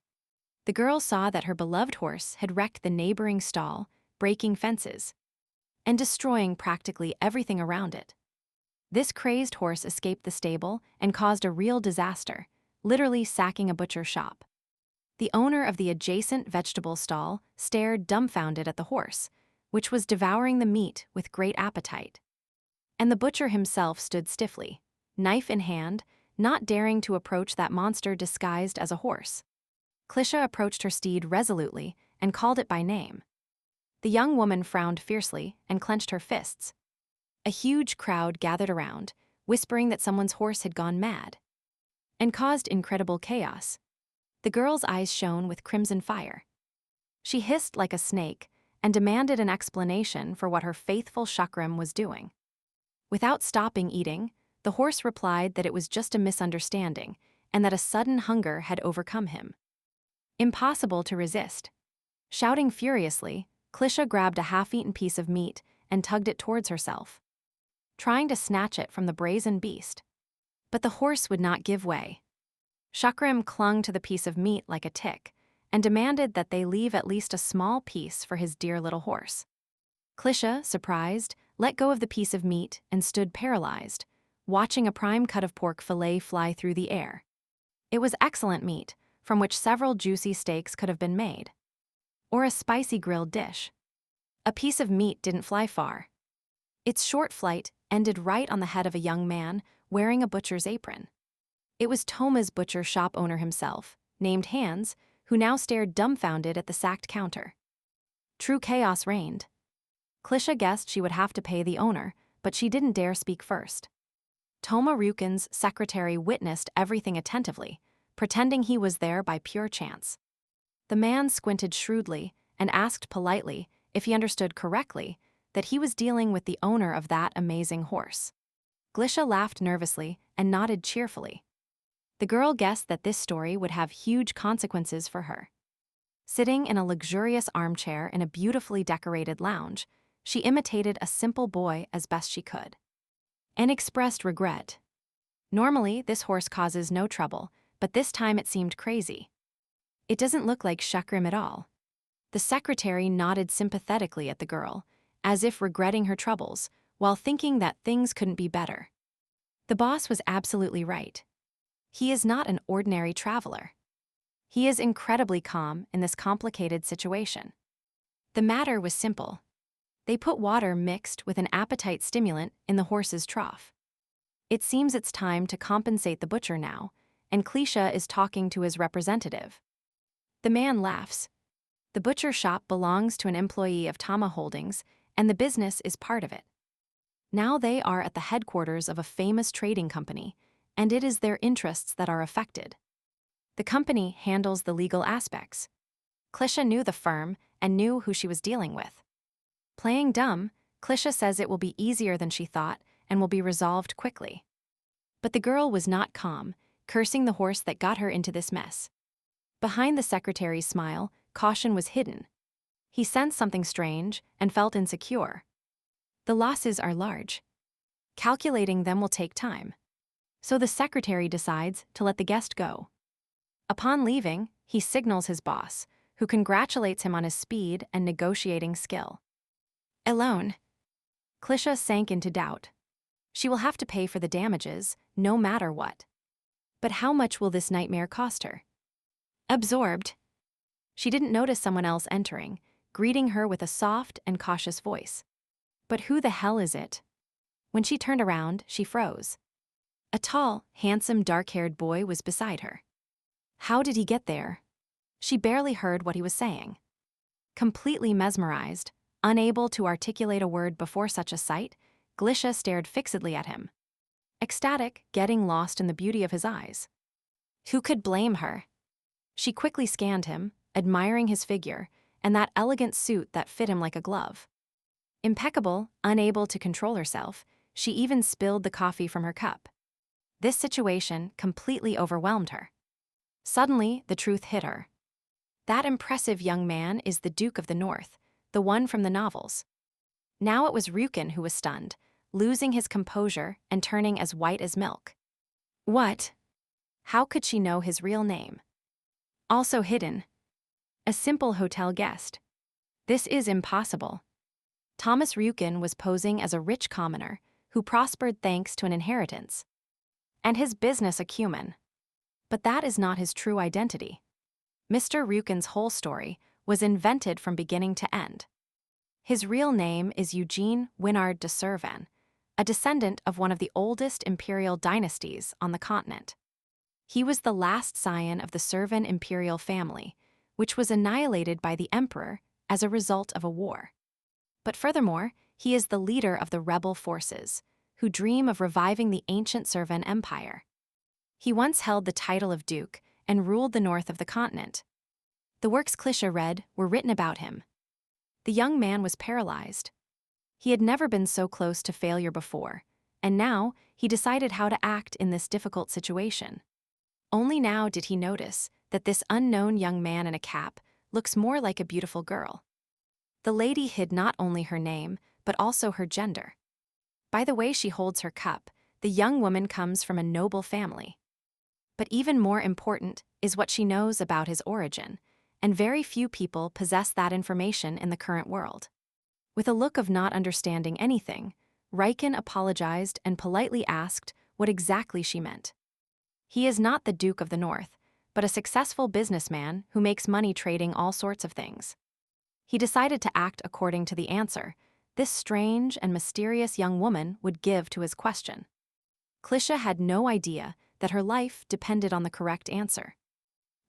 The girl saw that her beloved horse had wrecked the neighboring stall, breaking fences, and destroying practically everything around it. This crazed horse escaped the stable and caused a real disaster, literally sacking a butcher shop. The owner of the adjacent vegetable stall stared dumbfounded at the horse, which was devouring the meat with great appetite. And the butcher himself stood stiffly, knife in hand, not daring to approach that monster disguised as a horse. Klisha approached her steed resolutely and called it by name. The young woman frowned fiercely and clenched her fists. A huge crowd gathered around, whispering that someone's horse had gone mad, and caused incredible chaos. The girl's eyes shone with crimson fire. She hissed like a snake and demanded an explanation for what her faithful Chakram was doing. Without stopping eating, the horse replied that it was just a misunderstanding and that a sudden hunger had overcome him. Impossible to resist. Shouting furiously, Klisha grabbed a half-eaten piece of meat and tugged it towards herself, trying to snatch it from the brazen beast. But the horse would not give way. Chakram clung to the piece of meat like a tick and demanded that they leave at least a small piece for his dear little horse. Klisha, surprised, let go of the piece of meat and stood paralyzed, watching a prime cut of pork fillet fly through the air. It was excellent meat, from which several juicy steaks could have been made. Or a spicy grilled dish. A piece of meat didn't fly far. Its short flight ended right on the head of a young man wearing a butcher's apron. It was Toma's butcher shop owner himself, named Hans, who now stared dumbfounded at the sacked counter. True chaos reigned. Klisha guessed she would have to pay the owner, but she didn't dare speak first. Toma Ryukin's secretary witnessed everything attentively, pretending he was there by pure chance. The man squinted shrewdly and asked politely if he understood correctly that he was dealing with the owner of that amazing horse. Klisha laughed nervously and nodded cheerfully. The girl guessed that this story would have huge consequences for her. Sitting in a luxurious armchair in a beautifully decorated lounge, she imitated a simple boy as best she could, and expressed regret. Normally, this horse causes no trouble, but this time it seemed crazy. It doesn't look like Chakram at all. The secretary nodded sympathetically at the girl, as if regretting her troubles, while thinking that things couldn't be better. The boss was absolutely right. He is not an ordinary traveler. He is incredibly calm in this complicated situation. The matter was simple. They put water mixed with an appetite stimulant in the horse's trough. It seems it's time to compensate the butcher now, and Klisha is talking to his representative. The man laughs. The butcher shop belongs to an employee of Tama Holdings, and the business is part of it. Now they are at the headquarters of a famous trading company, and it is their interests that are affected. The company handles the legal aspects. Klisha knew the firm and knew who she was dealing with. Playing dumb, Klisha says it will be easier than she thought and will be resolved quickly. But the girl was not calm, cursing the horse that got her into this mess. Behind the secretary's smile, caution was hidden. He sensed something strange and felt insecure. The losses are large. Calculating them will take time. So the secretary decides to let the guest go. Upon leaving, he signals his boss, who congratulates him on his speed and negotiating skill. Alone, Klisha sank into doubt. She will have to pay for the damages, no matter what. But how much will this nightmare cost her? Absorbed, she didn't notice someone else entering, greeting her with a soft and cautious voice. But who the hell is it? When she turned around, she froze. A tall, handsome, dark-haired boy was beside her. How did he get there? She barely heard what he was saying. Completely mesmerized, unable to articulate a word before such a sight, Klisha stared fixedly at him. Ecstatic, getting lost in the beauty of his eyes. Who could blame her? She quickly scanned him, admiring his figure and that elegant suit that fit him like a glove. Impeccable, unable to control herself, she even spilled the coffee from her cup. This situation completely overwhelmed her. Suddenly, the truth hit her. That impressive young man is the Duke of the North, the one from the novels. Now it was Ryukin who was stunned, losing his composure and turning as white as milk. What? How could she know his real name? Also hidden. A simple hotel guest. This is impossible. Thomas Ryukin was posing as a rich commoner who prospered thanks to an inheritance. And his business acumen. But that is not his true identity. Mr. Ryukin's whole story was invented from beginning to end. His real name is Eugene Winard de Servan, a descendant of one of the oldest imperial dynasties on the continent. He was the last scion of the Servan imperial family, which was annihilated by the emperor as a result of a war. But furthermore, he is the leader of the rebel forces, who dream of reviving the ancient Servan Empire. He once held the title of Duke and ruled the north of the continent. The works Klisha read were written about him. The young man was paralyzed. He had never been so close to failure before, and now he decided how to act in this difficult situation. Only now did he notice that this unknown young man in a cap looks more like a beautiful girl. The lady hid not only her name, but also her gender. By the way she holds her cup, the young woman comes from a noble family. But even more important is what she knows about his origin, and very few people possess that information in the current world. With a look of not understanding anything, Ryukin apologized and politely asked what exactly she meant. He is not the Duke of the North, but a successful businessman who makes money trading all sorts of things. He decided to act according to the answer this strange and mysterious young woman would give to his question. Klisha had no idea that her life depended on the correct answer.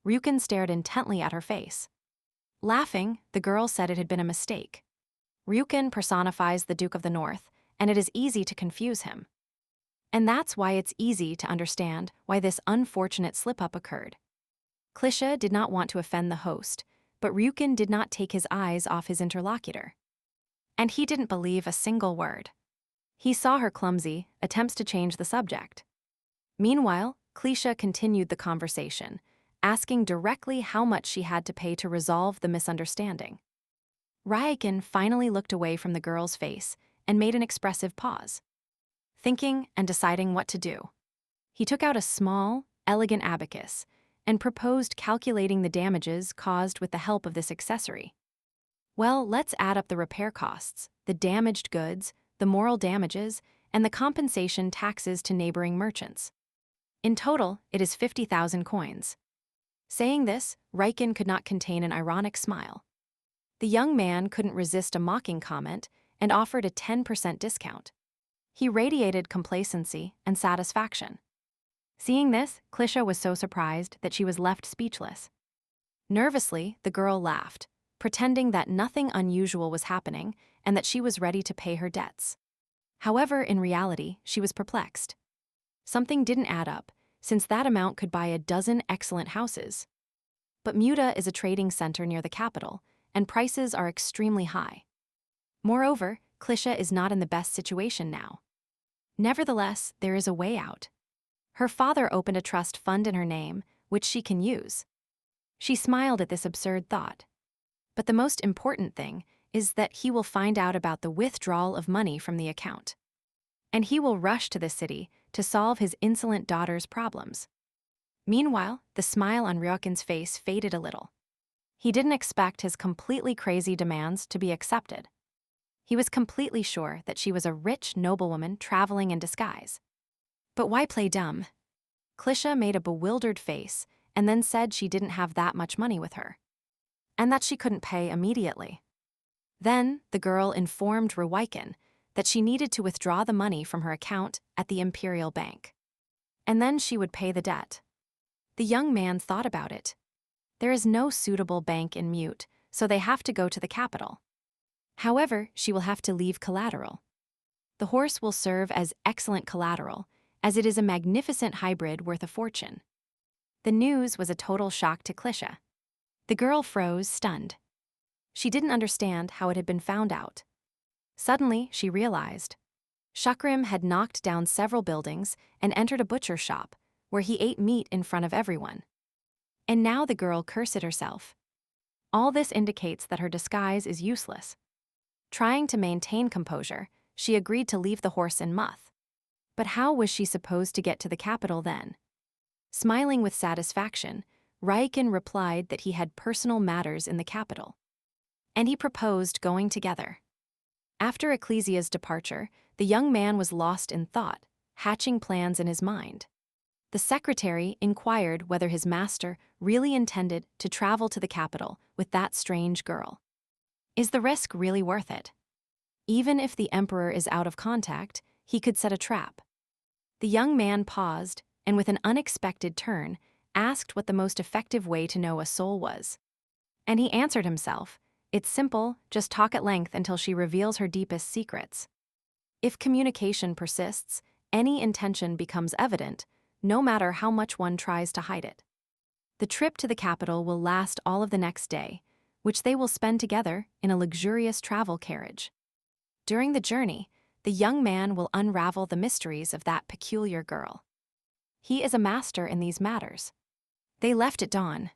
Ryukin stared intently at her face. Laughing, the girl said it had been a mistake. Ryukin personifies the Duke of the North, and it is easy to confuse him. And that's why it's easy to understand why this unfortunate slip-up occurred. Klisha did not want to offend the host, but Ryukin did not take his eyes off his interlocutor. And he didn't believe a single word. He saw her clumsy attempts to change the subject. Meanwhile, Klisha continued the conversation, asking directly how much she had to pay to resolve the misunderstanding. Ryukin finally looked away from the girl's face and made an expressive pause, thinking and deciding what to do. He took out a small, elegant abacus and proposed calculating the damages caused with the help of this accessory. Well, let's add up the repair costs, the damaged goods, the moral damages, and the compensation taxes to neighboring merchants. In total, it is 50,000 coins. Saying this, Ryukin could not contain an ironic smile. The young man couldn't resist a mocking comment and offered a 10% discount. He radiated complacency and satisfaction. Seeing this, Klisha was so surprised that she was left speechless. Nervously, the girl laughed, pretending that nothing unusual was happening and that she was ready to pay her debts. However, in reality, she was perplexed. Something didn't add up, since that amount could buy a dozen excellent houses. But Muta is a trading center near the capital, and prices are extremely high. Moreover, Klisha is not in the best situation now. Nevertheless, there is a way out. Her father opened a trust fund in her name, which she can use. She smiled at this absurd thought. But the most important thing is that he will find out about the withdrawal of money from the account. And he will rush to the city to solve his insolent daughter's problems. Meanwhile, the smile on Ryokin's face faded a little. He didn't expect his completely crazy demands to be accepted. He was completely sure that she was a rich noblewoman traveling in disguise. But why play dumb? Klisha made a bewildered face and then said she didn't have that much money with her, and that she couldn't pay immediately. Then the girl informed Ryokin that she needed to withdraw the money from her account at the Imperial Bank, and then she would pay the debt. The young man thought about it. There is no suitable bank in Mute, so they have to go to the capital. However, she will have to leave collateral. The horse will serve as excellent collateral, as it is a magnificent hybrid worth a fortune. The news was a total shock to Klisha. The girl froze, stunned. She didn't understand how it had been found out. Suddenly, she realized. Shukrim had knocked down several buildings and entered a butcher shop, where he ate meat in front of everyone. And now the girl cursed herself. All this indicates that her disguise is useless. Trying to maintain composure, she agreed to leave the horse in Muth. But how was she supposed to get to the capital then? Smiling with satisfaction, Ryokin replied that he had personal matters in the capital. And he proposed going together. After Ecclesia's departure, the young man was lost in thought, hatching plans in his mind. The secretary inquired whether his master really intended to travel to the capital with that strange girl. Is the risk really worth it? Even if the emperor is out of contact, he could set a trap. The young man paused and, with an unexpected turn, asked what the most effective way to know a soul was. And he answered himself, "It's simple, just talk at length until she reveals her deepest secrets." If communication persists, any intention becomes evident, no matter how much one tries to hide it. The trip to the capital will last all of the next day, which they will spend together in a luxurious travel carriage. During the journey, the young man will unravel the mysteries of that peculiar girl. He is a master in these matters. They left at dawn.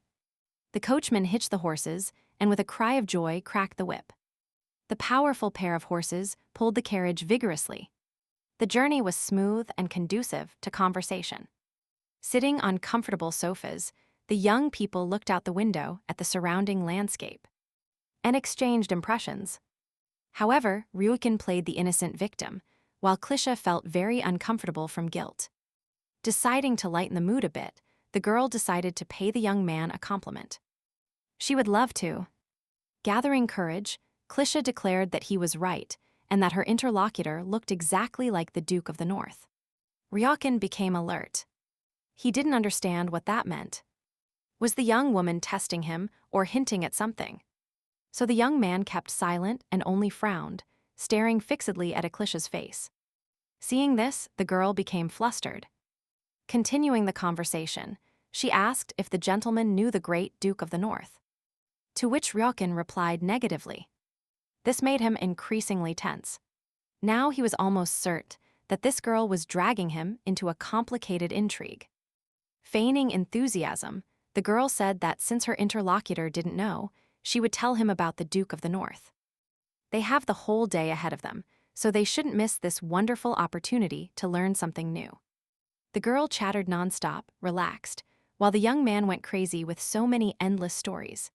The coachman hitched the horses and, with a cry of joy, cracked the whip. The powerful pair of horses pulled the carriage vigorously. The journey was smooth and conducive to conversation. Sitting on comfortable sofas, the young people looked out the window at the surrounding landscape and exchanged impressions. However, Ryokin played the innocent victim, while Klisha felt very uncomfortable from guilt. Deciding to lighten the mood a bit, the girl decided to pay the young man a compliment. She would love to. Gathering courage, Klisha declared that he was right and that her interlocutor looked exactly like the Duke of the North. Ryokin became alert. He didn't understand what that meant. Was the young woman testing him or hinting at something? So the young man kept silent and only frowned, staring fixedly at Klisha's face. Seeing this, the girl became flustered. Continuing the conversation, she asked if the gentleman knew the great Duke of the North. To which Ryokin replied negatively. This made him increasingly tense. Now he was almost certain that this girl was dragging him into a complicated intrigue. Feigning enthusiasm, the girl said that since her interlocutor didn't know, she would tell him about the Duke of the North. They have the whole day ahead of them, so they shouldn't miss this wonderful opportunity to learn something new. The girl chattered nonstop, relaxed, while the young man went crazy with so many endless stories.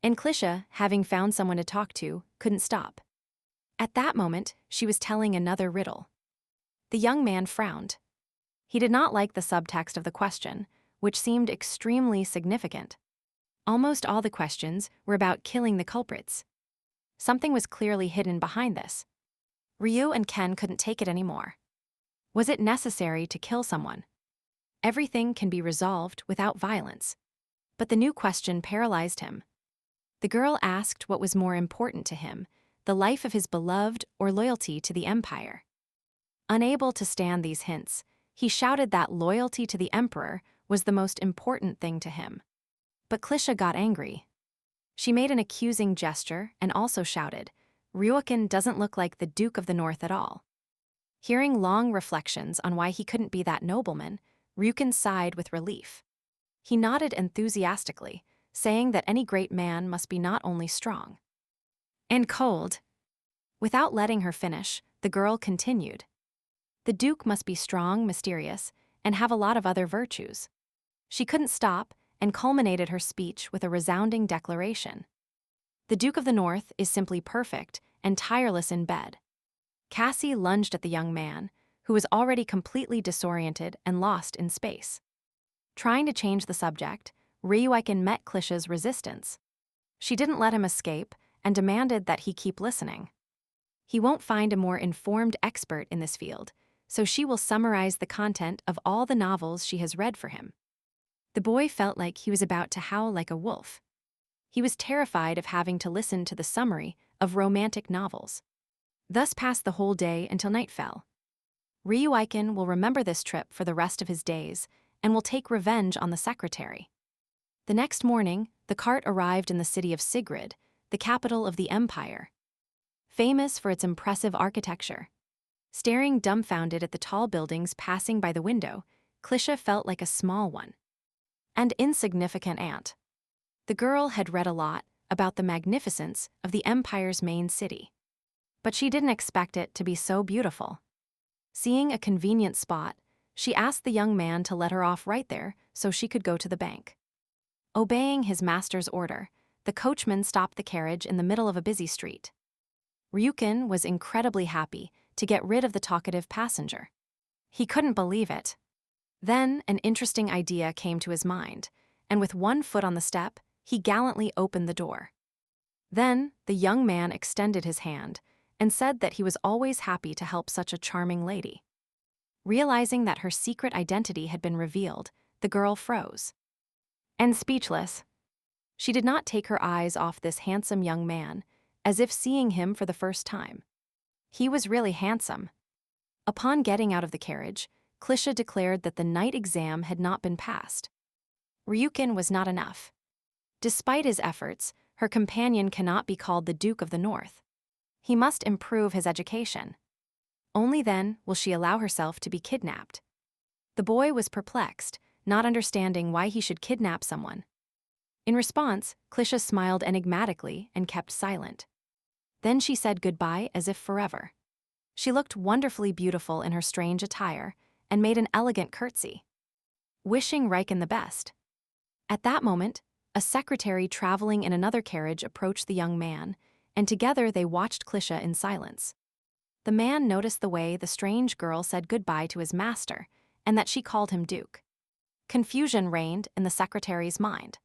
And Klisha, having found someone to talk to, couldn't stop. At that moment, she was telling another riddle. The young man frowned. He did not like the subtext of the question, which seemed extremely significant. Almost all the questions were about killing the culprits. Something was clearly hidden behind this. Ryu and Ken couldn't take it anymore. Was it necessary to kill someone? Everything can be resolved without violence. But the new question paralyzed him. The girl asked what was more important to him, the life of his beloved or loyalty to the Empire. Unable to stand these hints, he shouted that loyalty to the Emperor was the most important thing to him. But Klisha got angry. She made an accusing gesture and also shouted, "Ryokin doesn't look like the Duke of the North at all." Hearing long reflections on why he couldn't be that nobleman, Ryokin sighed with relief. He nodded enthusiastically, saying that any great man must be not only strong and cold. Without letting her finish, the girl continued. The Duke must be strong, mysterious, and have a lot of other virtues. She couldn't stop and culminated her speech with a resounding declaration. The Duke of the North is simply perfect and tireless in bed. Cassie lunged at the young man, who was already completely disoriented and lost in space. Trying to change the subject, Ryuiken met Klisha's resistance. She didn't let him escape and demanded that he keep listening. He won't find a more informed expert in this field, so she will summarize the content of all the novels she has read for him. The boy felt like he was about to howl like a wolf. He was terrified of having to listen to the summary of romantic novels. Thus passed the whole day until night fell. Ryuiken will remember this trip for the rest of his days and will take revenge on the secretary. The next morning, the cart arrived in the city of Sigrid, the capital of the empire. Famous for its impressive architecture. Staring dumbfounded at the tall buildings passing by the window, Klisha felt like a small one. And insignificant ant. The girl had read a lot about the magnificence of the empire's main city. But she didn't expect it to be so beautiful. Seeing a convenient spot, she asked the young man to let her off right there so she could go to the bank. Obeying his master's order, the coachman stopped the carriage in the middle of a busy street. Ryuken was incredibly happy to get rid of the talkative passenger. He couldn't believe it. Then an interesting idea came to his mind, and with one foot on the step, he gallantly opened the door. Then the young man extended his hand and said that he was always happy to help such a charming lady. Realizing that her secret identity had been revealed, the girl froze. And speechless. She did not take her eyes off this handsome young man, as if seeing him for the first time. He was really handsome. Upon getting out of the carriage, Klisha declared that the night exam had not been passed. Ryuken was not enough. Despite his efforts, her companion cannot be called the Duke of the North. He must improve his education. Only then will she allow herself to be kidnapped. The boy was perplexed, not understanding why he should kidnap someone. In response, Klisha smiled enigmatically and kept silent. Then she said goodbye as if forever. She looked wonderfully beautiful in her strange attire and made an elegant curtsy, wishing Ryuken the best. At that moment, a secretary traveling in another carriage approached the young man, and together they watched Klisha in silence. The man noticed the way the strange girl said goodbye to his master and that she called him Duke. Confusion reigned in the secretary's mind.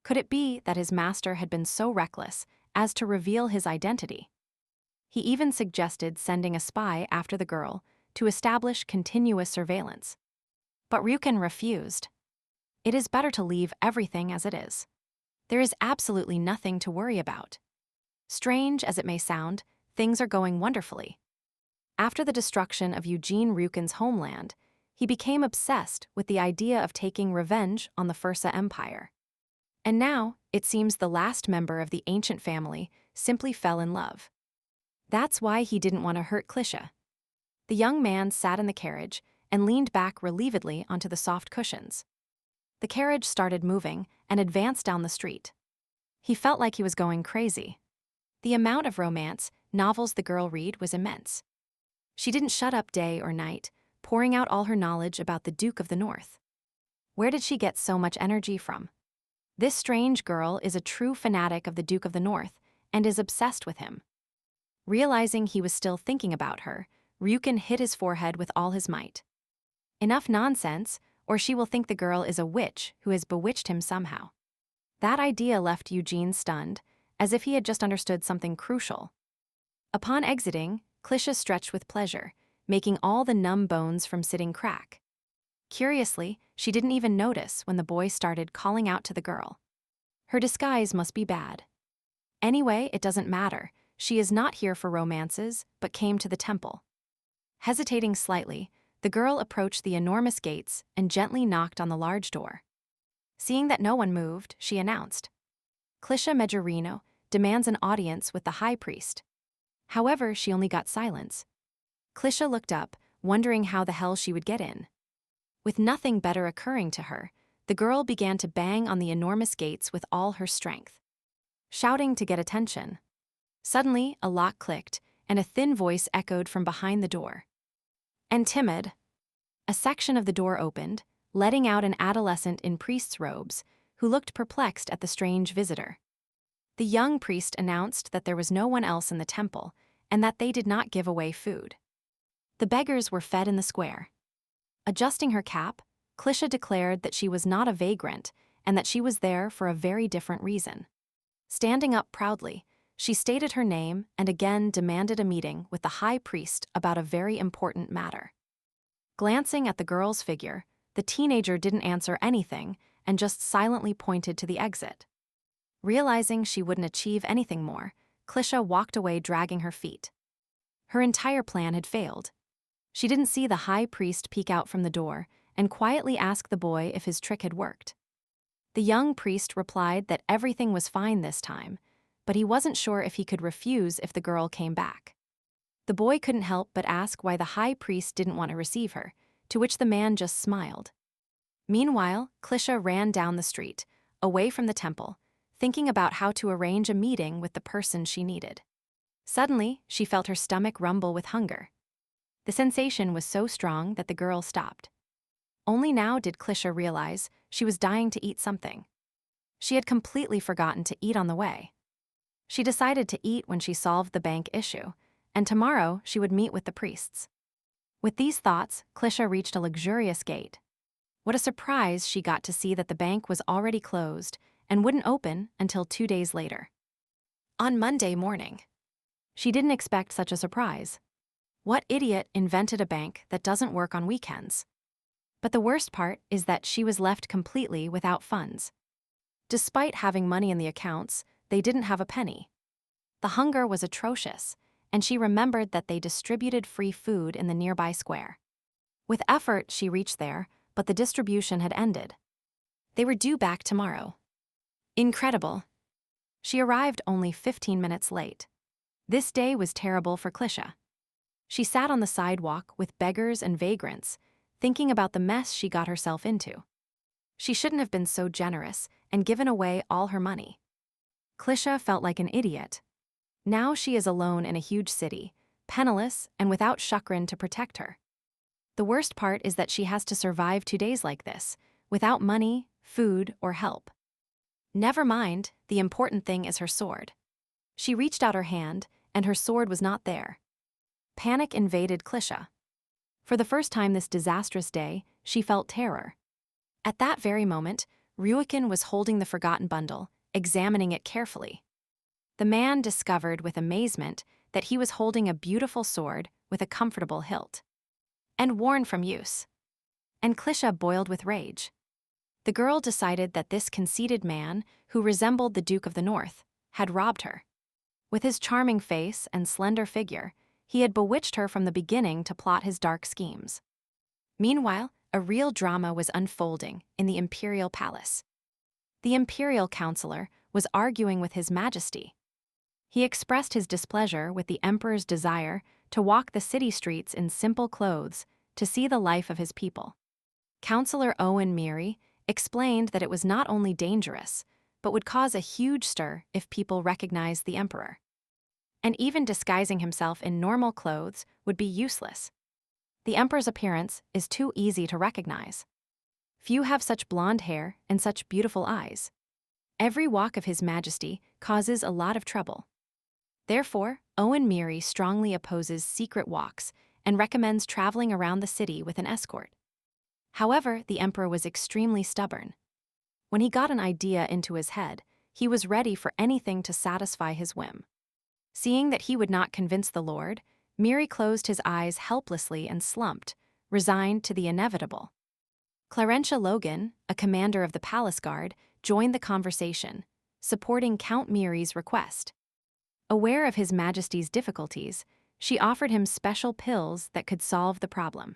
Could it be that his master had been so reckless as to reveal his identity? He even suggested sending a spy after the girl to establish continuous surveillance. But Ryuken refused. It is better to leave everything as it is. There is absolutely nothing to worry about. Strange as it may sound, things are going wonderfully. After the destruction of Eugene Ryuken's homeland, he became obsessed with the idea of taking revenge on the Fursa Empire. And now, it seems the last member of the ancient family simply fell in love. That's why he didn't want to hurt Klisha. The young man sat in the carriage and leaned back relievedly onto the soft cushions. The carriage started moving and advanced down the street. He felt like he was going crazy. The amount of romance novels the girl read was immense. She didn't shut up day or night, pouring out all her knowledge about the Duke of the North. Where did she get so much energy from? This strange girl is a true fanatic of the Duke of the North and is obsessed with him. Realizing he was still thinking about her, Ryuken hit his forehead with all his might. Enough nonsense, or she will think the girl is a witch who has bewitched him somehow. That idea left Eugene stunned, as if he had just understood something crucial. Upon exiting, Klisha stretched with pleasure, making all the numb bones from sitting crack. Curiously, she didn't even notice when the boy started calling out to the girl. Her disguise must be bad. Anyway, it doesn't matter. She is not here for romances, but came to the temple. Hesitating slightly, the girl approached the enormous gates and gently knocked on the large door. Seeing that no one moved, she announced, "Klisha Majorino demands an audience with the high priest." However, she only got silence. Klisha looked up, wondering how the hell she would get in. With nothing better occurring to her, the girl began to bang on the enormous gates with all her strength, shouting to get attention. Suddenly, a lock clicked, and a thin voice echoed from behind the door. And timid. A section of the door opened, letting out an adolescent in priest's robes, who looked perplexed at the strange visitor. The young priest announced that there was no one else in the temple, and that they did not give away food. The beggars were fed in the square. Adjusting her cap, Klisha declared that she was not a vagrant and that she was there for a very different reason. Standing up proudly, she stated her name and again demanded a meeting with the high priest about a very important matter. Glancing at the girl's figure, the teenager didn't answer anything and just silently pointed to the exit. Realizing she wouldn't achieve anything more, Klisha walked away dragging her feet. Her entire plan had failed. She didn't see the high priest peek out from the door and quietly ask the boy if his trick had worked. The young priest replied that everything was fine this time, but he wasn't sure if he could refuse if the girl came back. The boy couldn't help but ask why the high priest didn't want to receive her, to which the man just smiled. Meanwhile, Klisha ran down the street, away from the temple, thinking about how to arrange a meeting with the person she needed. Suddenly, she felt her stomach rumble with hunger. The sensation was so strong that the girl stopped. Only now did Klisha realize she was dying to eat something. She had completely forgotten to eat on the way. She decided to eat when she solved the bank issue, and tomorrow she would meet with the priests. With these thoughts, Klisha reached a luxurious gate. What a surprise she got to see that the bank was already closed and wouldn't open until 2 days later. On Monday morning. She didn't expect such a surprise. What idiot invented a bank that doesn't work on weekends? But the worst part is that she was left completely without funds. Despite having money in the accounts, they didn't have a penny. The hunger was atrocious, and she remembered that they distributed free food in the nearby square. With effort, she reached there, but the distribution had ended. They were due back tomorrow. Incredible. She arrived only 15 minutes late. This day was terrible for Klisha. She sat on the sidewalk with beggars and vagrants, thinking about the mess she got herself into. She shouldn't have been so generous and given away all her money. Klisha felt like an idiot. Now she is alone in a huge city, penniless and without Shukran to protect her. The worst part is that she has to survive 2 days like this, without money, food, or help. Never mind, the important thing is her sword. She reached out her hand, and her sword was not there. Panic invaded Klisha. For the first time this disastrous day, she felt terror. At that very moment, Ruikin was holding the forgotten bundle, examining it carefully. The man discovered with amazement that he was holding a beautiful sword with a comfortable hilt. And worn from use. And Klisha boiled with rage. The girl decided that this conceited man, who resembled the Duke of the North, had robbed her. With his charming face and slender figure, he had bewitched her from the beginning to plot his dark schemes. Meanwhile, a real drama was unfolding in the imperial palace. The imperial counselor was arguing with his Majesty. He expressed his displeasure with the emperor's desire to walk the city streets in simple clothes to see the life of his people. Counselor Owen Miri explained that it was not only dangerous, but would cause a huge stir if people recognized the emperor. And even disguising himself in normal clothes would be useless. The emperor's appearance is too easy to recognize. Few have such blonde hair and such beautiful eyes. Every walk of His Majesty causes a lot of trouble. Therefore, Owen Miri strongly opposes secret walks and recommends traveling around the city with an escort. However, the emperor was extremely stubborn. When he got an idea into his head, he was ready for anything to satisfy his whim. Seeing that he would not convince the lord, Miri closed his eyes helplessly and slumped, resigned to the inevitable. Clarentia Logan, a commander of the palace guard, joined the conversation, supporting Count Miri's request. Aware of His Majesty's difficulties, she offered him special pills that could solve the problem.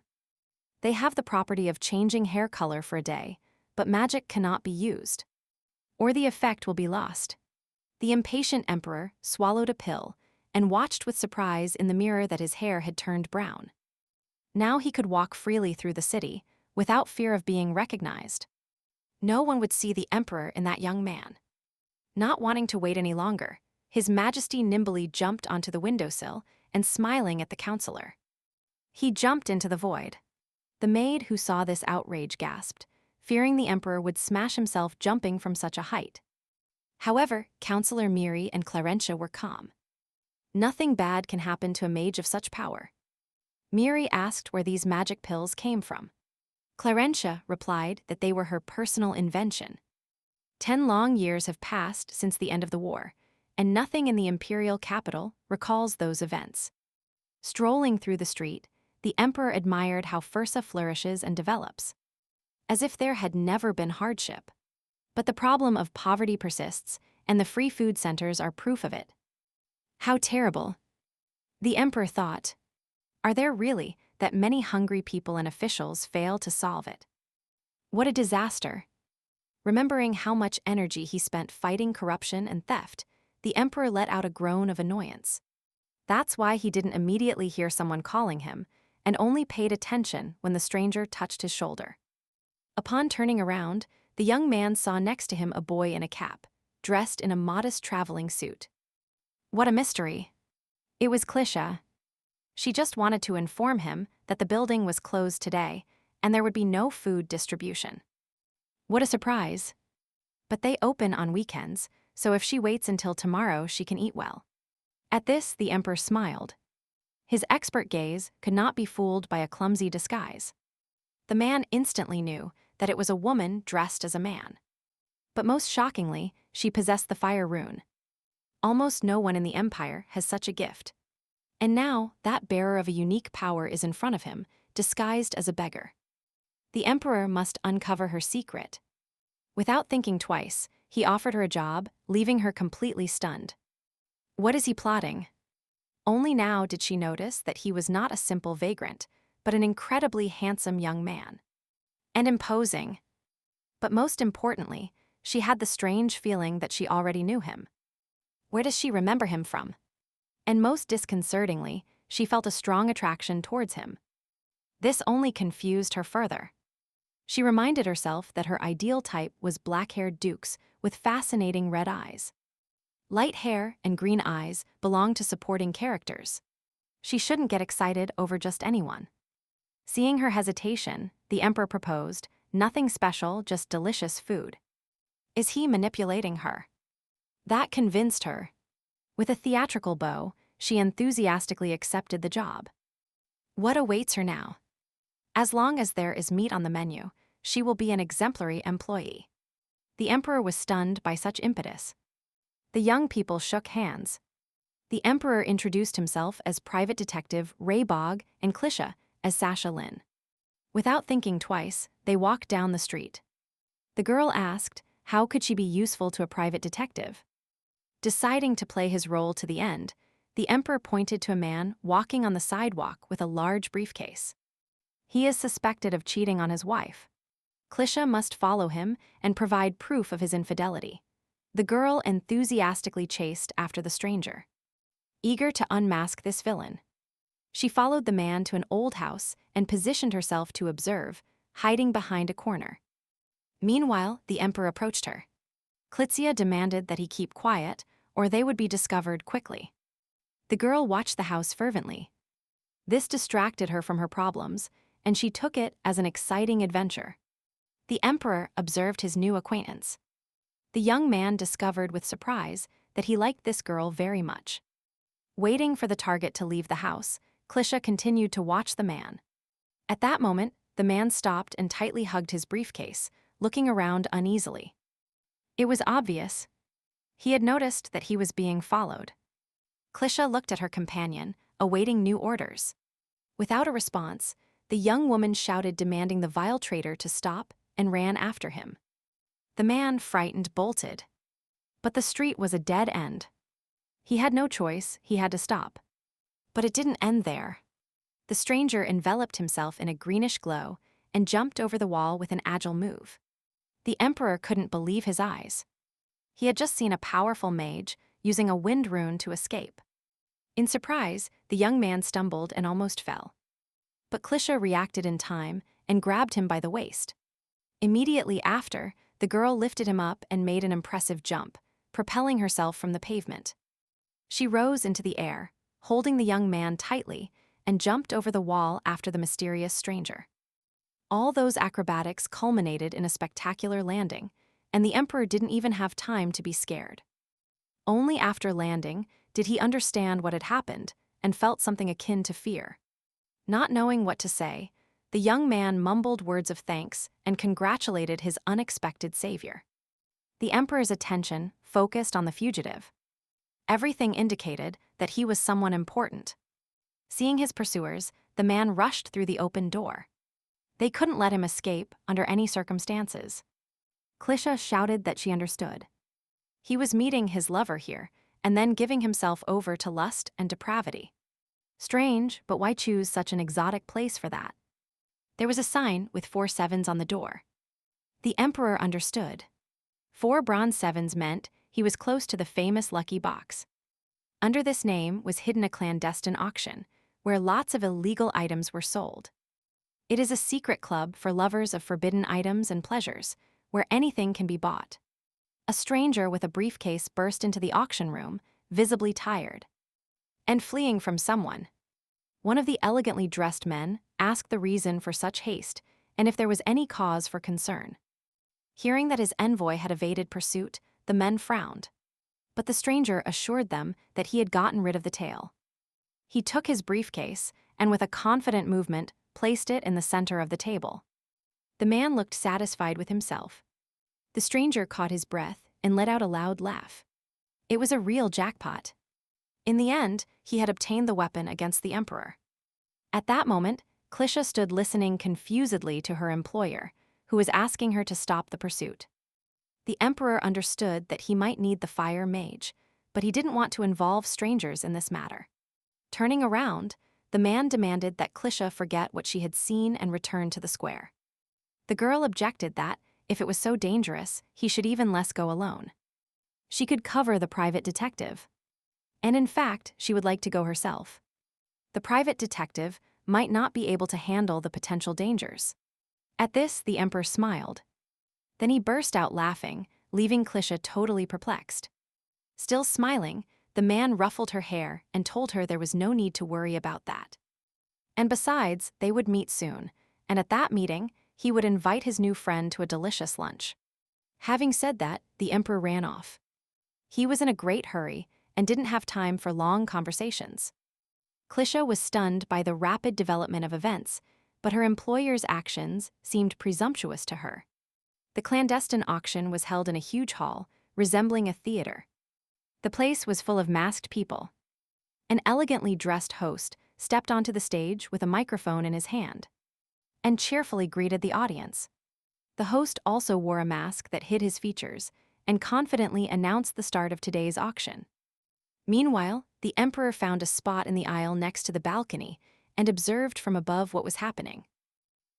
They have the property of changing hair color for a day, but magic cannot be used, or the effect will be lost. The impatient emperor swallowed a pill and watched with surprise in the mirror that his hair had turned brown. Now he could walk freely through the city, without fear of being recognized. No one would see the emperor in that young man. Not wanting to wait any longer, His Majesty nimbly jumped onto the windowsill and smiling at the counselor. He jumped into the void. The maid who saw this outrage gasped, fearing the emperor would smash himself jumping from such a height. However, Counselor Miri and Clarentia were calm. Nothing bad can happen to a mage of such power. Miri asked where these magic pills came from. Clarentia replied that they were her personal invention. 10 long years have passed since the end of the war, and nothing in the imperial capital recalls those events. Strolling through the street, the emperor admired how Fursa flourishes and develops, as if there had never been hardship. But the problem of poverty persists, and the free food centers are proof of it. How terrible. The emperor thought, are there really that many hungry people and officials fail to solve it? What a disaster. Remembering how much energy he spent fighting corruption and theft, the emperor let out a groan of annoyance. That's why he didn't immediately hear someone calling him, and only paid attention when the stranger touched his shoulder. Upon turning around, the young man saw next to him a boy in a cap, dressed in a modest traveling suit. What a mystery. It was Klisha. She just wanted to inform him that the building was closed today, and there would be no food distribution. What a surprise. But they open on weekends, so if she waits until tomorrow, she can eat well. At this, the emperor smiled. His expert gaze could not be fooled by a clumsy disguise. The man instantly knew that it was a woman dressed as a man. But most shockingly, she possessed the fire rune. Almost no one in the empire has such a gift. And now, that bearer of a unique power is in front of him, disguised as a beggar. The emperor must uncover her secret. Without thinking twice, he offered her a job, leaving her completely stunned. What is he plotting? Only now did she notice that he was not a simple vagrant, but an incredibly handsome young man. And imposing. But most importantly, she had the strange feeling that she already knew him. Where does she remember him from? And most disconcertingly, she felt a strong attraction towards him. This only confused her further. She reminded herself that her ideal type was black-haired dukes with fascinating red eyes. Light hair and green eyes belong to supporting characters. She shouldn't get excited over just anyone. Seeing her hesitation, the emperor proposed, nothing special, just delicious food. Is he manipulating her? That convinced her. With a theatrical bow, she enthusiastically accepted the job. What awaits her now? As long as there is meat on the menu, she will be an exemplary employee. The emperor was stunned by such impetus. The young people shook hands. The emperor introduced himself as Private Detective Ray Bog and Klisha as Sasha Lin. Without thinking twice, they walked down the street. The girl asked, how could she be useful to a private detective? Deciding to play his role to the end, the emperor pointed to a man walking on the sidewalk with a large briefcase. He is suspected of cheating on his wife. Klisha must follow him and provide proof of his infidelity. The girl enthusiastically chased after the stranger, eager to unmask this villain. She followed the man to an old house and positioned herself to observe, hiding behind a corner. Meanwhile, the emperor approached her. Klitsia demanded that he keep quiet, or they would be discovered quickly. The girl watched the house fervently. This distracted her from her problems, and she took it as an exciting adventure. The emperor observed his new acquaintance. The young man discovered with surprise that he liked this girl very much. Waiting for the target to leave the house, Klisha continued to watch the man. At that moment, the man stopped and tightly hugged his briefcase, looking around uneasily. It was obvious. He had noticed that he was being followed. Klisha looked at her companion, awaiting new orders. Without a response, the young woman shouted, demanding the vile traitor to stop, and ran after him. The man, frightened, bolted. But the street was a dead end. He had no choice, he had to stop. But it didn't end there. The stranger enveloped himself in a greenish glow and jumped over the wall with an agile move. The emperor couldn't believe his eyes. He had just seen a powerful mage using a wind rune to escape. In surprise, the young man stumbled and almost fell. But Klisha reacted in time and grabbed him by the waist. Immediately after, the girl lifted him up and made an impressive jump, propelling herself from the pavement. She rose into the air, holding the young man tightly, and jumped over the wall after the mysterious stranger. All those acrobatics culminated in a spectacular landing, and the emperor didn't even have time to be scared. Only after landing did he understand what had happened and felt something akin to fear. Not knowing what to say, the young man mumbled words of thanks and congratulated his unexpected savior. The emperor's attention focused on the fugitive. Everything indicated that he was someone important. Seeing his pursuers, the man rushed through the open door. They couldn't let him escape under any circumstances. Klisha shouted that she understood. He was meeting his lover here, and then giving himself over to lust and depravity. Strange, but why choose such an exotic place for that? There was a sign with 4 sevens on the door. The emperor understood. 4 bronze sevens meant he was close to the famous lucky box. Under this name was hidden a clandestine auction, where lots of illegal items were sold. It is a secret club for lovers of forbidden items and pleasures, where anything can be bought. A stranger with a briefcase burst into the auction room, visibly tired. And fleeing from someone. One of the elegantly dressed men asked the reason for such haste and if there was any cause for concern. Hearing that his envoy had evaded pursuit, the men frowned. But the stranger assured them that he had gotten rid of the tail. He took his briefcase and with a confident movement placed it in the center of the table. The man looked satisfied with himself. The stranger caught his breath and let out a loud laugh. It was a real jackpot. In the end, he had obtained the weapon against the emperor. At that moment, Klisha stood listening confusedly to her employer, who was asking her to stop the pursuit. The emperor understood that he might need the fire mage, but he didn't want to involve strangers in this matter. Turning around, the man demanded that Klisha forget what she had seen and return to the square. The girl objected that, if it was so dangerous, he should even let go alone. She could cover the private detective. And in fact, she would like to go herself. The private detective might not be able to handle the potential dangers. At this, the emperor smiled. Then he burst out laughing, leaving Klisha totally perplexed. Still smiling, the man ruffled her hair and told her there was no need to worry about that. And besides, they would meet soon, and at that meeting, he would invite his new friend to a delicious lunch. Having said that, the emperor ran off. He was in a great hurry and didn't have time for long conversations. Klisha was stunned by the rapid development of events, but her employer's actions seemed presumptuous to her. The clandestine auction was held in a huge hall, resembling a theater. The place was full of masked people. An elegantly dressed host stepped onto the stage with a microphone in his hand and cheerfully greeted the audience. The host also wore a mask that hid his features and confidently announced the start of today's auction. Meanwhile, the emperor found a spot in the aisle next to the balcony and observed from above what was happening.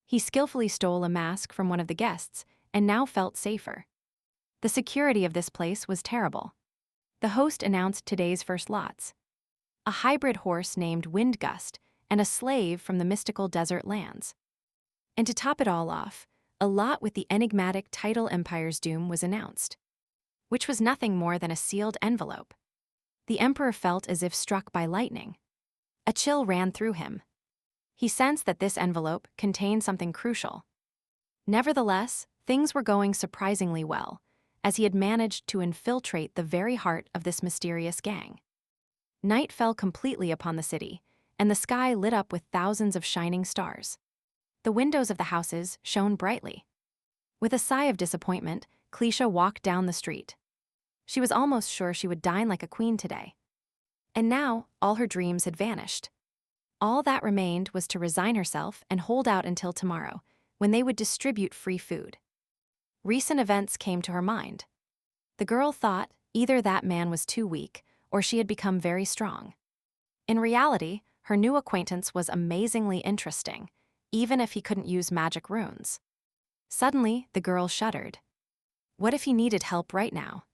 He skillfully stole a mask from one of the guests and now felt safer. The security of this place was terrible. The host announced today's first lots: a hybrid horse named Windgust and a slave from the mystical desert lands. And to top it all off, a lot with the enigmatic title Empire's Doom was announced, which was nothing more than a sealed envelope. The emperor felt as if struck by lightning. A chill ran through him. He sensed that this envelope contained something crucial. Nevertheless, things were going surprisingly well, as he had managed to infiltrate the very heart of this mysterious gang. Night fell completely upon the city, and the sky lit up with thousands of shining stars. The windows of the houses shone brightly. With a sigh of disappointment, Klisha walked down the street. She was almost sure she would dine like a queen today. And now, all her dreams had vanished. All that remained was to resign herself and hold out until tomorrow, when they would distribute free food. Recent events came to her mind. The girl thought either that man was too weak or she had become very strong. In reality, her new acquaintance was amazingly interesting, even if he couldn't use magic runes. Suddenly, the girl shuddered. What if he needed help right now?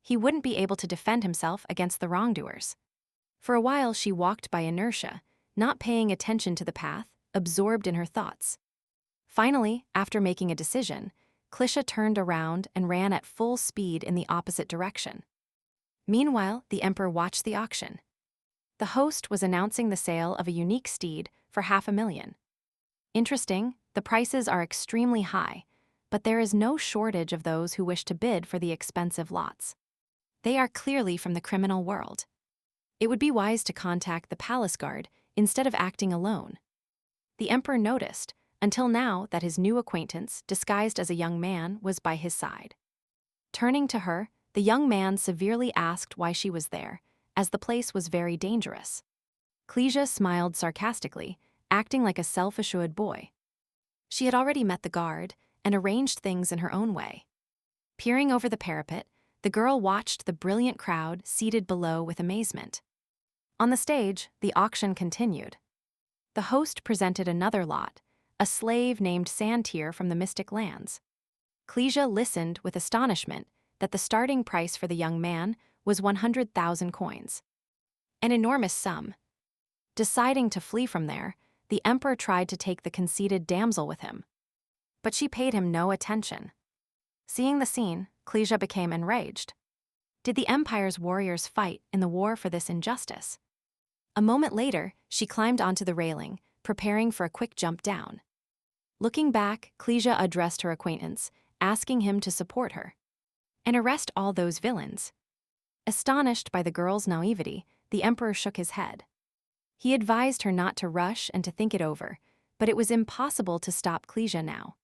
He wouldn't be able to defend himself against the wrongdoers. For a while, she walked by inertia, not paying attention to the path, absorbed in her thoughts. Finally, after making a decision, Klisha turned around and ran at full speed in the opposite direction. Meanwhile, the emperor watched the auction. The host was announcing the sale of a unique steed for $500,000. Interesting, the prices are extremely high, but there is no shortage of those who wish to bid for the expensive lots. They are clearly from the criminal world. It would be wise to contact the palace guard instead of acting alone. The emperor noticed, until now, that his new acquaintance, disguised as a young man, was by his side. Turning to her, the young man severely asked why she was there, as the place was very dangerous. Klisha smiled sarcastically, acting like a self-assured boy. She had already met the guard and arranged things in her own way. Peering over the parapet, the girl watched the brilliant crowd seated below with amazement. On the stage, the auction continued. The host presented another lot, a slave named Sandtear from the Mystic Lands. Klisha listened with astonishment that the starting price for the young man was 100,000 coins. An enormous sum. Deciding to flee from there, the emperor tried to take the conceited damsel with him. But she paid him no attention. Seeing the scene, Klisha became enraged. Did the empire's warriors fight in the war for this injustice? A moment later, she climbed onto the railing, preparing for a quick jump down. Looking back, Klisha addressed her acquaintance, asking him to support her and arrest all those villains. Astonished by the girl's naivety, the emperor shook his head. He advised her not to rush and to think it over, but it was impossible to stop Klisha now.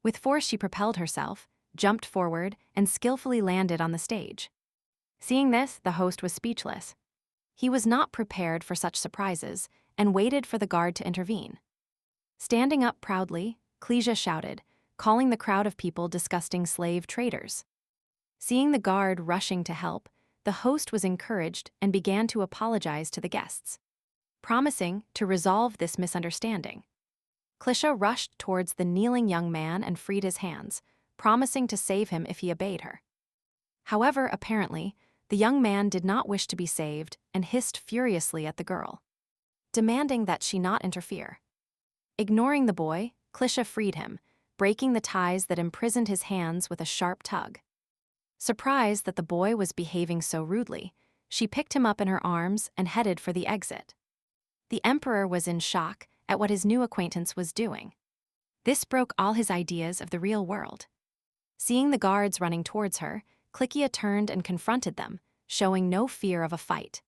With force, she propelled herself, jumped forward, and skillfully landed on the stage. Seeing this, the host was speechless. He was not prepared for such surprises and waited for the guard to intervene. Standing up proudly, Klisha shouted, calling the crowd of people disgusting slave traders. Seeing the guard rushing to help, the host was encouraged and began to apologize to the guests, promising to resolve this misunderstanding. Klisha rushed towards the kneeling young man and freed his hands, promising to save him if he obeyed her. However, apparently, the young man did not wish to be saved and hissed furiously at the girl, demanding that she not interfere. Ignoring the boy, Klisha freed him, breaking the ties that imprisoned his hands with a sharp tug. Surprised that the boy was behaving so rudely, she picked him up in her arms and headed for the exit. The emperor was in shock at what his new acquaintance was doing. This broke all his ideas of the real world. Seeing the guards running towards her, Klisha turned and confronted them, showing no fear of a fight.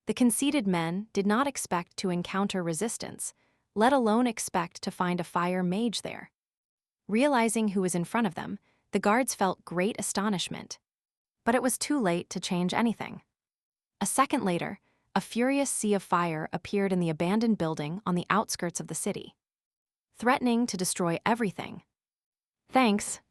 The conceited men did not expect to encounter resistance, let alone expect to find a fire mage there. Realizing who was in front of them, the guards felt great astonishment. But it was too late to change anything. A second later, a furious sea of fire appeared in the abandoned building on the outskirts of the city, threatening to destroy everything. Thanks,